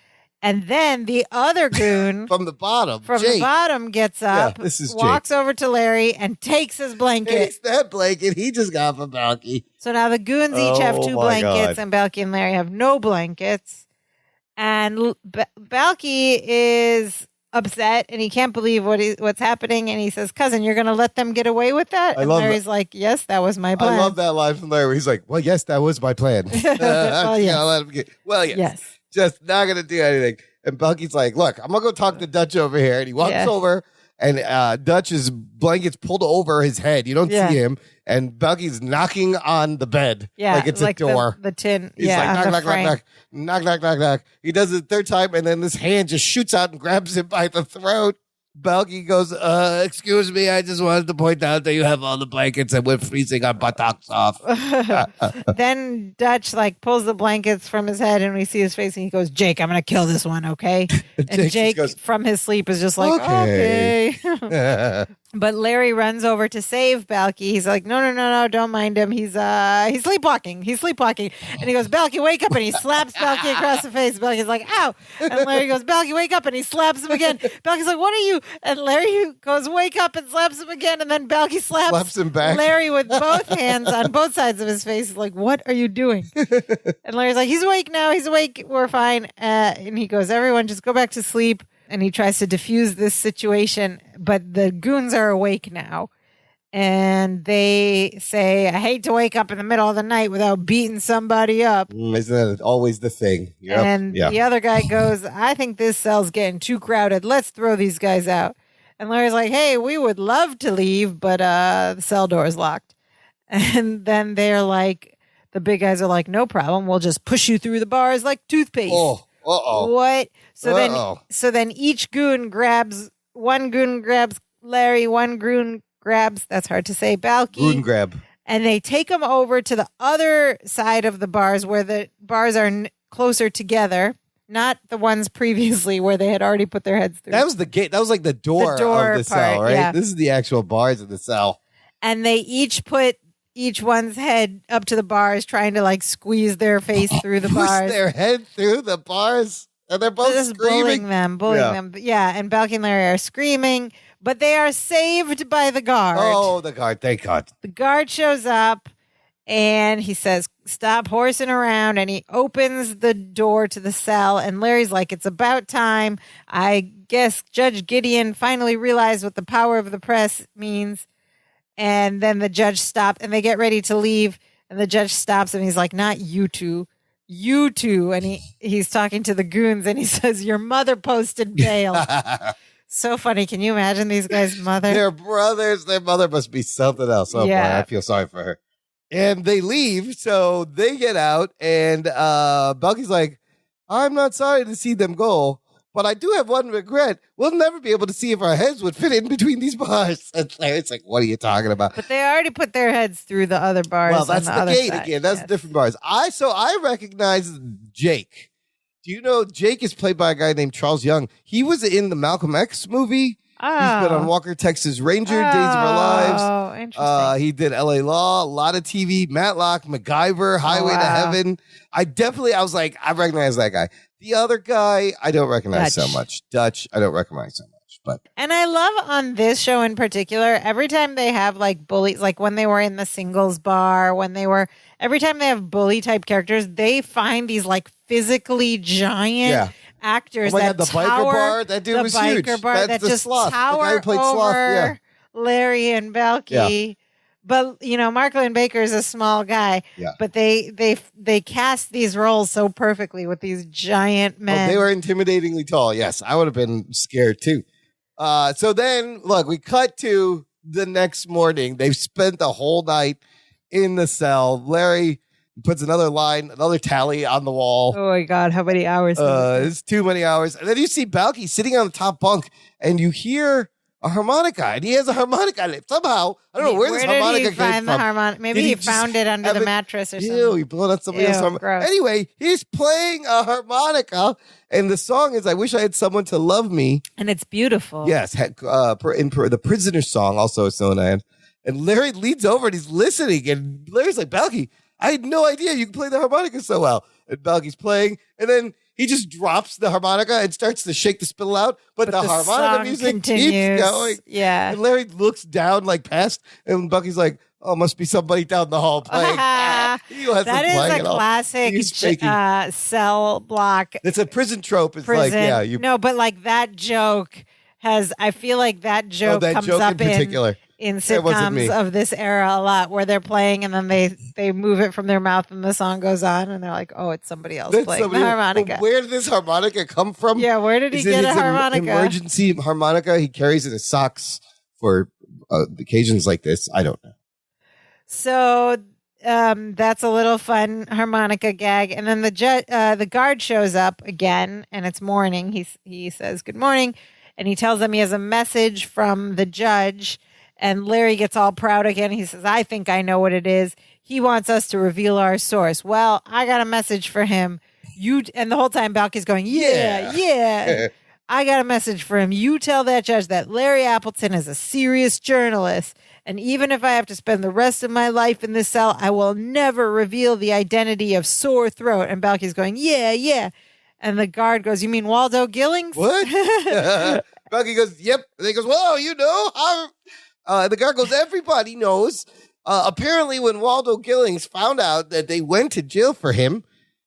And then the other goon from the bottom, gets up, this is walks over to Larry, and takes his blanket. Takes that blanket he just got from Balky. So now the goons each have two blankets, and Balky and Larry have no blankets. And Balky is upset, and he can't believe what's happening. And he says, "Cousin, you're going to let them get away with that?" And Larry's like, "Yes, that was my plan." I love that line from Larry. He's like, "Well, yes, that was my plan." Yes. Just not going to do anything. And Balky's like, "Look, I'm going to go talk to Dutch over here." And he walks over, and Dutch's blanket's pulled over his head. You don't see him. And Balky's knocking on the bed like it's like a door. The tin. He's like, knock. He does it the third time, and then this hand just shoots out and grabs him by the throat. Balky goes, "Excuse me, I just wanted to point out that you have all the blankets and we're freezing our buttocks off." Then Dutch pulls the blankets from his head, and we see his face, and he goes, "Jake, I'm going to kill this one, okay?" And Jake goes, from his sleep is just like, okay. But Larry runs over to save Balky. He's like, no, don't mind him. He's sleepwalking. And he goes, "Balky, wake up." And he slaps Balky across the face. Balky's like, "Ow." And Larry goes, "Balky, wake up." And he slaps him again. Balky's like, "What are you?" And Larry goes, "Wake up," and slaps him again. And then Balky slaps him back. Larry with both hands on both sides of his face. He's like, "What are you doing?" And Larry's like, "He's awake now. He's awake. We're fine." And he goes, "Everyone just go back to sleep." And he tries to diffuse this situation, but the goons are awake now. And they say, "I hate to wake up in the middle of the night without beating somebody up." Isn't that always the thing? Yep. And the other guy goes, "I think this cell's getting too crowded. Let's throw these guys out." And Larry's like, "Hey, we would love to leave, but the cell door is locked." And then they're like, the big guys are like, "No problem. We'll just push you through the bars like toothpaste." Oh. Uh-oh. What? So then each goon grabs, one goon grabs Larry, one goon grabs, that's hard to say, Balky. Goon grab. And they take them over to the other side of the bars where the bars are closer together, not the ones previously where they had already put their heads through. That was the gate. That was like the door of the cell, right? Yeah. This is the actual bars of the cell. And they each put each one's head up to the bars, trying to squeeze their face through the bars. Push their head through the bars? And they're both just screaming? bullying them. Yeah, and Balky and Larry are screaming, but they are saved by the guard. Oh, the guard. Thank God. The guard shows up, and he says, "Stop horsing around," and he opens the door to the cell, and Larry's like, "It's about time. I guess Judge Gideon finally realized what the power of the press means." And then the judge stopped, and they get ready to leave, and the judge stops him. He's like, "Not you two. You two." And he's talking to the goons, and he says, "Your mother posted bail." So funny. Can you imagine these guys' mother? They're brothers. Their mother must be something else. Oh, boy, I feel sorry for her. And they leave, so they get out, and Balky's like, "I'm not sorry to see them go, but I do have one regret. We'll never be able to see if our heads would fit in between these bars." And Larry's like, "What are you talking about?" But they already put their heads through the other bars. Well, that's on the other gate side. again. That's different bars. I recognize Jake Do you know Jake is played by a guy named Charles Young? He was in the Malcolm X movie. Oh. He's been on Walker, Texas Ranger, Days of Our Lives. Oh, interesting. He did LA Law, a lot of TV, Matlock, MacGyver, Highway to Heaven. I was like, I recognize that guy. The other guy, I don't recognize so much. Dutch, I don't recognize so much. And I love on this show in particular, every time they have like bullies, like when they were in the singles bar, every time they have bully type characters, they find these like physically giant actors that the biker bar, that dude was huge. Bar that just Sloth. tower over Larry and Balky. Yeah. But Mark Lynn Baker is a small guy. Yeah. But they cast these roles so perfectly with these giant men. Oh, they were intimidatingly tall. Yes, I would have been scared too. So then, look, we cut to the next morning. They've spent the whole night in the cell. Larry puts another tally on the wall. Oh my God, how many hours? It's too many hours. And then you see Balky sitting on the top bunk, and you hear a harmonica, and he has a harmonica. Somehow, I don't know where this harmonica came from. Maybe he found it under the mattress or something. Ew, he blew out somebody else's harmonica. Anyway, he's playing a harmonica, and the song is "I Wish I Had Someone to Love Me," and it's beautiful. Yes, the Prisoner song also is known as. And Larry leans over and he's listening, and Larry's like, "Balky, I had no idea you could play the harmonica so well." And Balky's playing, and then he just drops the harmonica and starts to shake the spittle out, but the harmonica music keeps going. Yeah. And Larry looks down like past, and Bucky's like, "Oh, must be somebody down the hall playing." That is a classic cell block. It's a prison trope. It's No, but like that joke I feel like that joke comes up in particular. In sitcoms of this era a lot, where they're playing and then they move it from their mouth and the song goes on and they're like, oh, it's somebody else playing the harmonica. Well, where did this harmonica come from? Yeah, where did he get a harmonica? Emergency harmonica he carries in his socks for occasions like this. I don't know. So that's a little fun harmonica gag, and then the guard shows up again, and it's morning. He says good morning, and he tells them he has a message from the judge. And Larry gets all proud again. He says, I think I know what it is. He wants us to reveal our source. Well, I got a message for him. And the whole time Balky's going, yeah. I got a message for him. You tell that judge that Larry Appleton is a serious journalist. And even if I have to spend the rest of my life in this cell, I will never reveal the identity of Sore Throat. And Balky's going, yeah. And the guard goes, you mean Waldo Gillings? What? Balky goes, yep. And he goes, whoa, you know how... the guard goes, everybody knows. Apparently, when Waldo Gillings found out that they went to jail for him,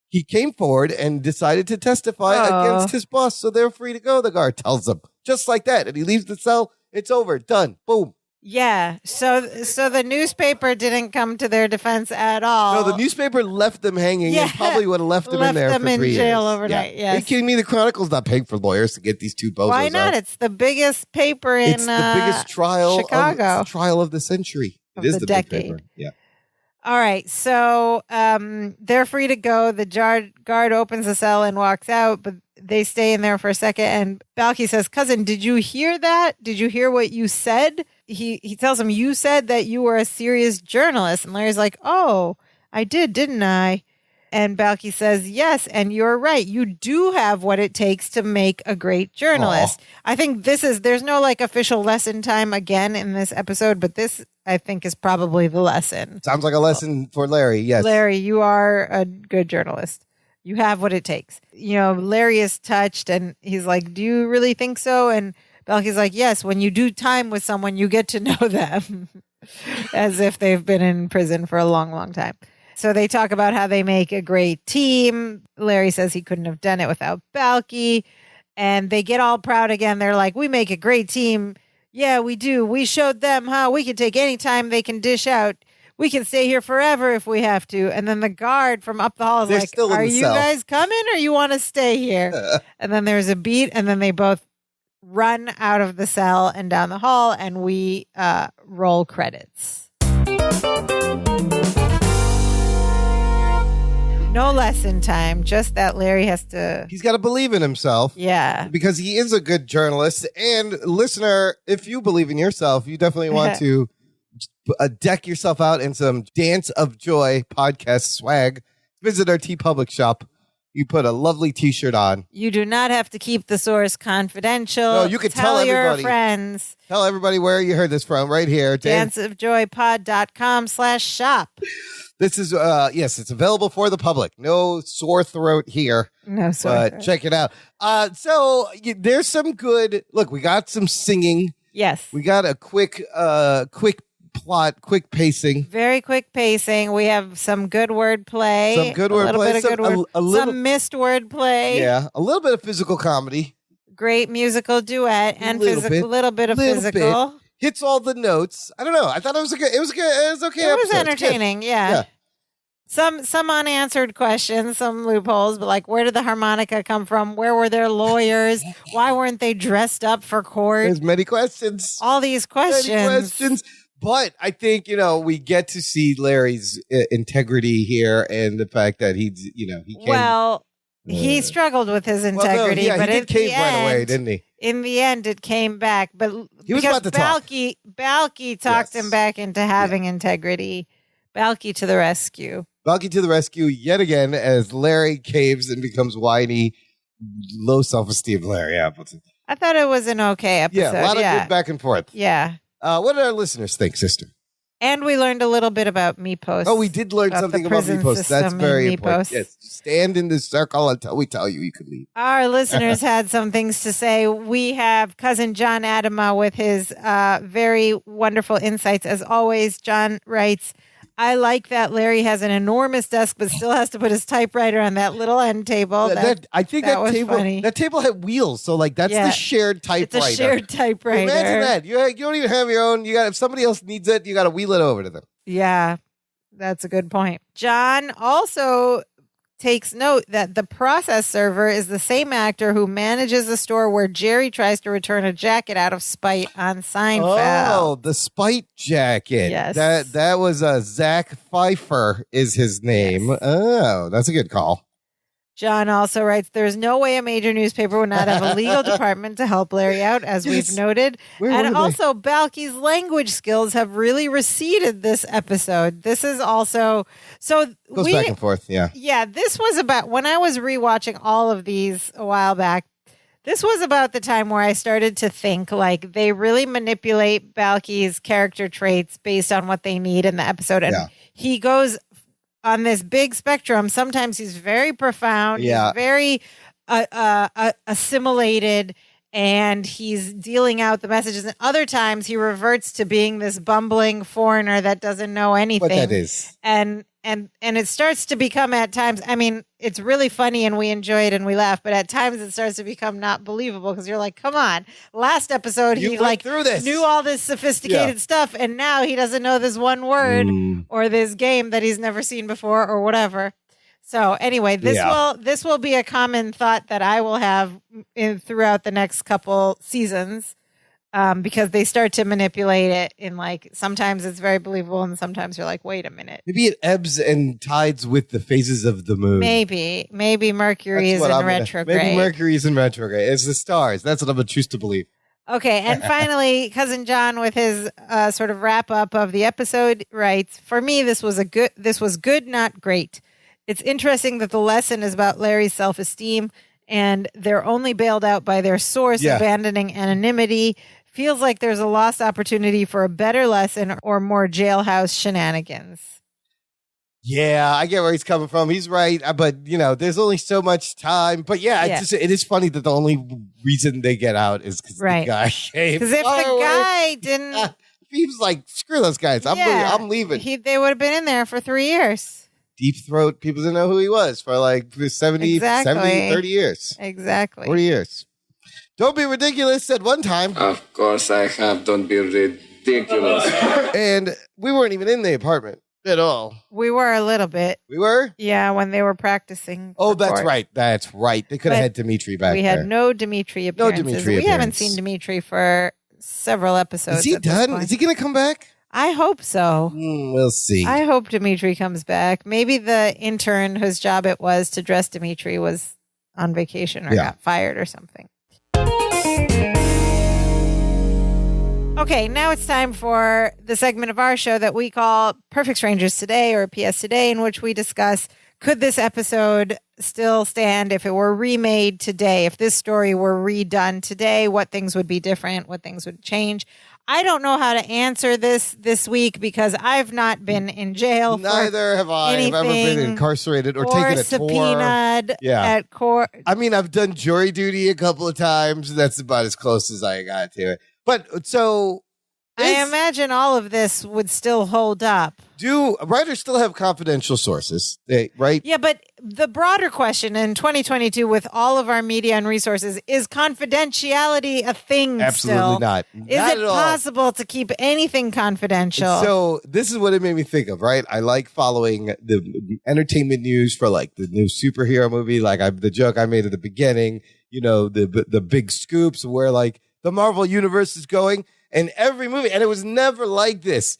he came forward and decided to testify against his boss. So they're free to go, the guard tells them. Just like that. And he leaves the cell. It's over. Done. Boom. Yeah. So the newspaper didn't come to their defense at all. No, the newspaper left them hanging and probably would have left them in there for 3 years. in jail overnight. Yeah. Are you kidding me? The Chronicle's not paying for lawyers to get these two bozos Why not? out. It's the biggest paper in It's the biggest trial Chicago. trial of the century. Of it is the the decade. big paper. Yeah. All right. So they're free to go. The guard opens the cell and walks out, but they stay in there for a second. And Balky says, cousin, did you hear that? Did you hear what you said? He tells him, you said that you were a serious journalist. And Larry's like, oh, I did, didn't I? And Balky says, yes, and you're right. You do have what it takes to make a great journalist. I think there's no like official lesson time again in this episode, but this I think is probably the lesson. Sounds like a lesson for Larry, yes. Larry, you are a good journalist. You have what it takes. Larry is touched and he's like, do you really think so? And Balky's like, yes, when you do time with someone, you get to know them as if they've been in prison for a long, long time. So they talk about how they make a great team. Larry says he couldn't have done it without Balky. And they get all proud again. They're like, we make a great team. Yeah, we do. We showed them how we can take any time they can dish out. We can stay here forever if we have to. And then the guard from up the hall is like, are you guys coming or you want to stay here? And then there's a beat and then they both run out of the cell and down the hall and we roll credits. No lesson time, just that Larry has to... He's got to believe in himself. Yeah. Because he is a good journalist. And listener, if you believe in yourself, you definitely want to deck yourself out in some Dance of Joy podcast swag. Visit our TeePublic shop. You put a lovely T-shirt on. You do not have to keep the source confidential. No, you can tell everybody. Your friends. Tell everybody where you heard this from, right here. danceofjoypod.com/shop. This is, yes, it's available for the public. No sore throat here. No sore throat. Check it out. There's some good, look, we got some singing. Yes. We got a quick plot, quick pacing. Very quick pacing. We have some good wordplay. Some good wordplay. Some missed wordplay. Yeah. A little bit of physical comedy. Great musical duet and little bit of physical. Hits all the notes. I don't know. I thought it was okay. It was okay. It was entertaining. Yeah. Some unanswered questions, some loopholes, but like, where did the harmonica come from? Where were their lawyers? Why weren't they dressed up for court? There's many questions. All these questions. But I think, we get to see Larry's integrity here and the fact that he can. He struggled with his integrity, but he did cave right away, didn't he? In the end, it came back. But he was about to talk. Balky talked him back into having integrity. Balky to the rescue. Balky to the rescue yet again as Larry caves and becomes whiny, low self-esteem Larry Appleton. I thought it was an okay episode. Yeah, a lot of good back and forth. Yeah. What did our listeners think, sister? And we learned a little bit about Mepos. Oh, we did learn something about Mepos. That's very important. Yes, stand in the circle until we tell you can leave. Our listeners had some things to say. We have cousin John Adama with his very wonderful insights. As always, John writes, I like that Larry has an enormous desk, but still has to put his typewriter on that little end table. I think that table had wheels, so that's the shared typewriter. It's a shared typewriter. Imagine that. You don't even have your own. If somebody else needs it, you got to wheel it over to them. Yeah, that's a good point. John also takes note that the process server is the same actor who manages the store where Jerry tries to return a jacket out of spite on Seinfeld. Oh, the spite jacket. Yes. That was Zach Pfeiffer is his name. Yes. Oh, that's a good call. John also writes, there's no way a major newspaper would not have a legal department to help Larry out, as we've noted. And also, Balky's language skills have really receded this episode. This is also... Goes back and forth, yeah. Yeah, this was about... When I was rewatching all of these a while back, this was about the time where I started to think, they really manipulate Balky's character traits based on what they need in the episode. And he goes... on this big spectrum. Sometimes he's very profound, he's very assimilated, and he's dealing out the messages. And other times he reverts to being this bumbling foreigner that doesn't know anything. What that is. And it starts to become at times, it's really funny and we enjoy it and we laugh, but at times it starts to become not believable because you're like, come on. Last episode, he knew all this sophisticated stuff, and now he doesn't know this one word or this game that he's never seen before or whatever. So anyway, this will be a common thought that I will have throughout the next couple seasons. Because they start to manipulate it in sometimes it's very believable and sometimes you're like, wait a minute. Maybe it ebbs and tides with the phases of the moon. Maybe Mercury is in retrograde. Maybe Mercury is in retrograde. It's the stars. That's what I'm going to choose to believe. Okay. And finally, cousin John with his sort of wrap up of the episode writes, for me, this was good, not great. It's interesting that the lesson is about Larry's self-esteem and they're only bailed out by their source abandoning anonymity. Feels like there's a lost opportunity for a better lesson or more jailhouse shenanigans. Yeah, I get where he's coming from. He's right. But, there's only so much time. But it is funny that the only reason they get out is because the guy came. Because if the guy didn't... he was like, screw those guys. I'm leaving. They would have been in there for 3 years. Deep throat. People didn't know who he was for 70, 30 years. Exactly. 40 years. Don't be ridiculous, said one time. Of course I have. Don't be ridiculous. And we weren't even in the apartment at all. We were a little bit. We were? Yeah, when they were practicing. Oh, that's right. That's right. They could have had Dimitri back there. We had no Dimitri appearances. We haven't seen Dimitri for several episodes. Is he done? Is he going to come back? I hope so. We'll see. I hope Dimitri comes back. Maybe the intern whose job it was to dress Dimitri was on vacation or got fired or something. Okay, now it's time for the segment of our show that we call Perfect Strangers Today or PS Today, in which we discuss could this episode still stand if it were remade today? If this story were redone today, what things would be different? What things would change? I don't know how to answer this week because I've not been in jail. Neither have I. I've ever been incarcerated or taken a subpoenaed tour. Yeah. At court. I mean, I've done jury duty a couple of times. That's about as close as I got to it. But so I imagine all of this would still hold up. Do writers still have confidential sources? Right? Yeah, but the broader question in 2022 with all of our media and resources, is confidentiality a thing Absolutely still? not. Is Not it at all. possible to keep anything confidential? So this is what it made me think of, right? I like following the entertainment news for like the new superhero movie. Like the joke I made at the beginning, the big scoops where like the Marvel universe is going, and every movie, and it was never like this.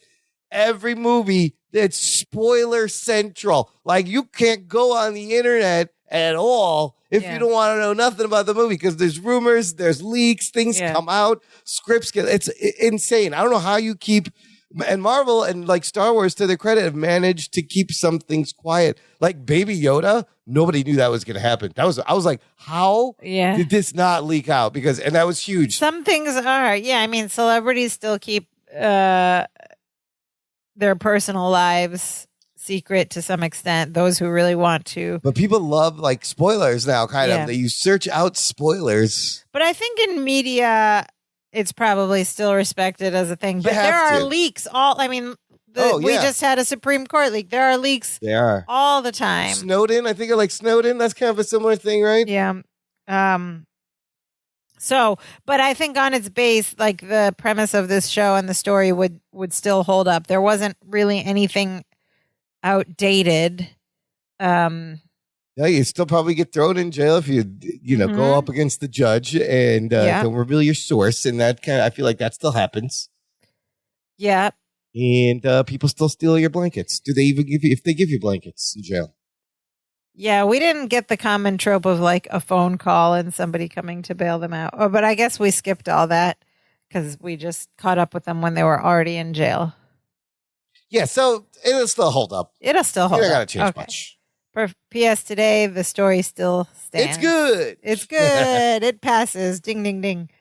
Every movie that's spoiler central. Like you can't go on the internet at all if you don't want to know nothing about the movie because there's rumors, there's leaks, things come out, scripts it's insane. I don't know how you keep, and Marvel and like Star Wars, to their credit, have managed to keep some things quiet. Like Baby Yoda, nobody knew that was going to happen. I was like, how did this not leak out? And that was huge. Some things are. Yeah, I mean, celebrities still keep their personal lives secret to some extent, those who really want to. But people love like spoilers now, kind of. You search out spoilers. But I think in media, it's probably still respected as a thing. But there are leaks. We just had a Supreme Court leak. There are leaks all the time. Snowden, I think I like Snowden. That's kind of a similar thing, right? Yeah. But I think on its base, like the premise of this show and the story would still hold up. There wasn't really anything outdated. You still probably get thrown in jail if you go up against the judge and don't reveal your source, and that I feel like that still happens. Yeah. And people still steal your blankets. Do they even give you, if they give you blankets in jail? Yeah, we didn't get the common trope of like a phone call and somebody coming to bail them out. But I guess we skipped all that because we just caught up with them when they were already in jail. Yeah, so it'll still hold up. It'll still hold up. You don't got to change much. For P.S. today, the story still stands. It's good. It's good. It passes. Ding, ding, ding.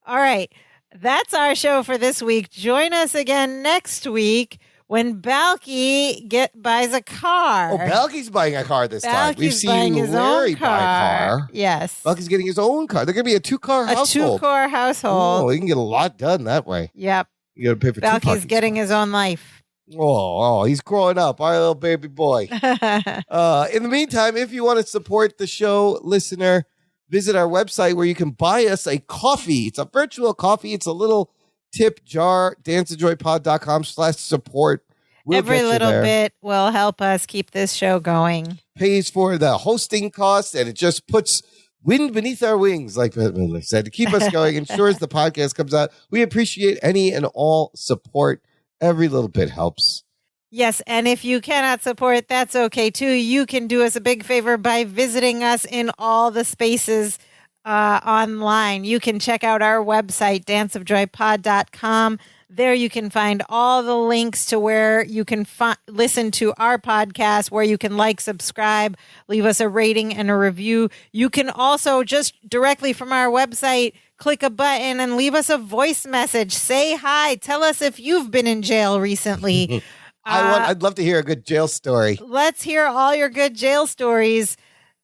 All right. That's our show for this week. Join us again next week when Balky buys a car. Oh, Balky's buying a car this time. We've seen Larry buy a car. Yes. Balky's getting his own car. They're going to be a two-car household. A two-car household. Oh, he can get a lot done that way. Yep. You got to pay for Balky's getting his own life. Oh, he's growing up. Our little baby boy. In the meantime, if you want to support the show, listener, visit our website where you can buy us a coffee. It's a virtual coffee. It's a little tip jar, danceandjoypod.com/support. Every little bit will help us keep this show going. Pays for the hosting costs, and it just puts wind beneath our wings, like Miller said, to keep us going, ensures the podcast comes out. We appreciate any and all support. Every little bit helps. Yes, and if you cannot support, that's okay too. You can do us a big favor by visiting us in all the spaces online. You can check out our website, danceofjoypod.com. There you can find all the links to where you can listen to our podcast, where you can like, subscribe, leave us a rating and a review. You can also just directly from our website click a button and leave us a voice message. Say hi. Tell us if you've been in jail recently. I'd love to hear a good jail story. Let's hear all your good jail stories.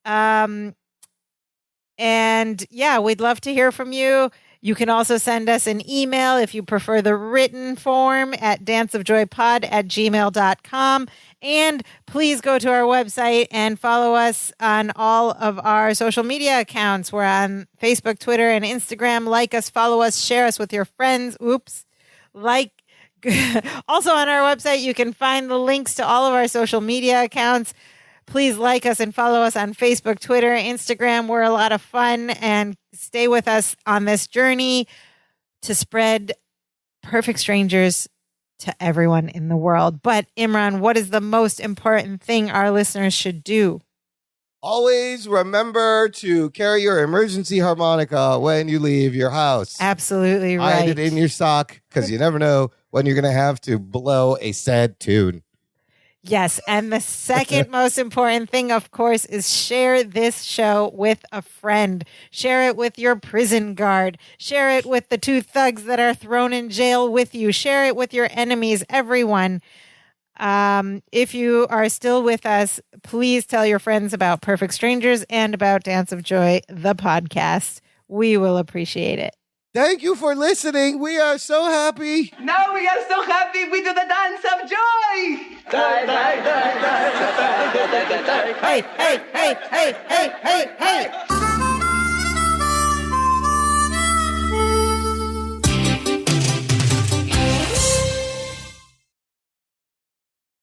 And yeah, we'd love to hear from you. You can also send us an email if you prefer the written form at danceofjoypod@gmail.com. And please go to our website and follow us on all of our social media accounts. We're on Facebook, Twitter, and Instagram. Like us, follow us, share us with your friends. Also on our website, you can find the links to all of our social media accounts. Please like us and follow us on Facebook, Twitter, Instagram. We're a lot of fun, and stay with us on this journey to spread Perfect Strangers to everyone in the world. But Imran, what is the most important thing our listeners should do? Always remember to carry your emergency harmonica when you leave your house. Absolutely right. Hide it in your sock because you never know when you're going to have to blow a sad tune. Yes. And the second most important thing, of course, is share this show with a friend. Share it with your prison guard. Share it with the two thugs that are thrown in jail with you. Share it with your enemies, everyone. If you are still with us, please tell your friends about Perfect Strangers and about Dance of Joy, the podcast. We will appreciate it. Thank you for listening. We are so happy. Now we are so happy we do the dance of joy. Hey, hey, hey, hey, hey, hey, hey.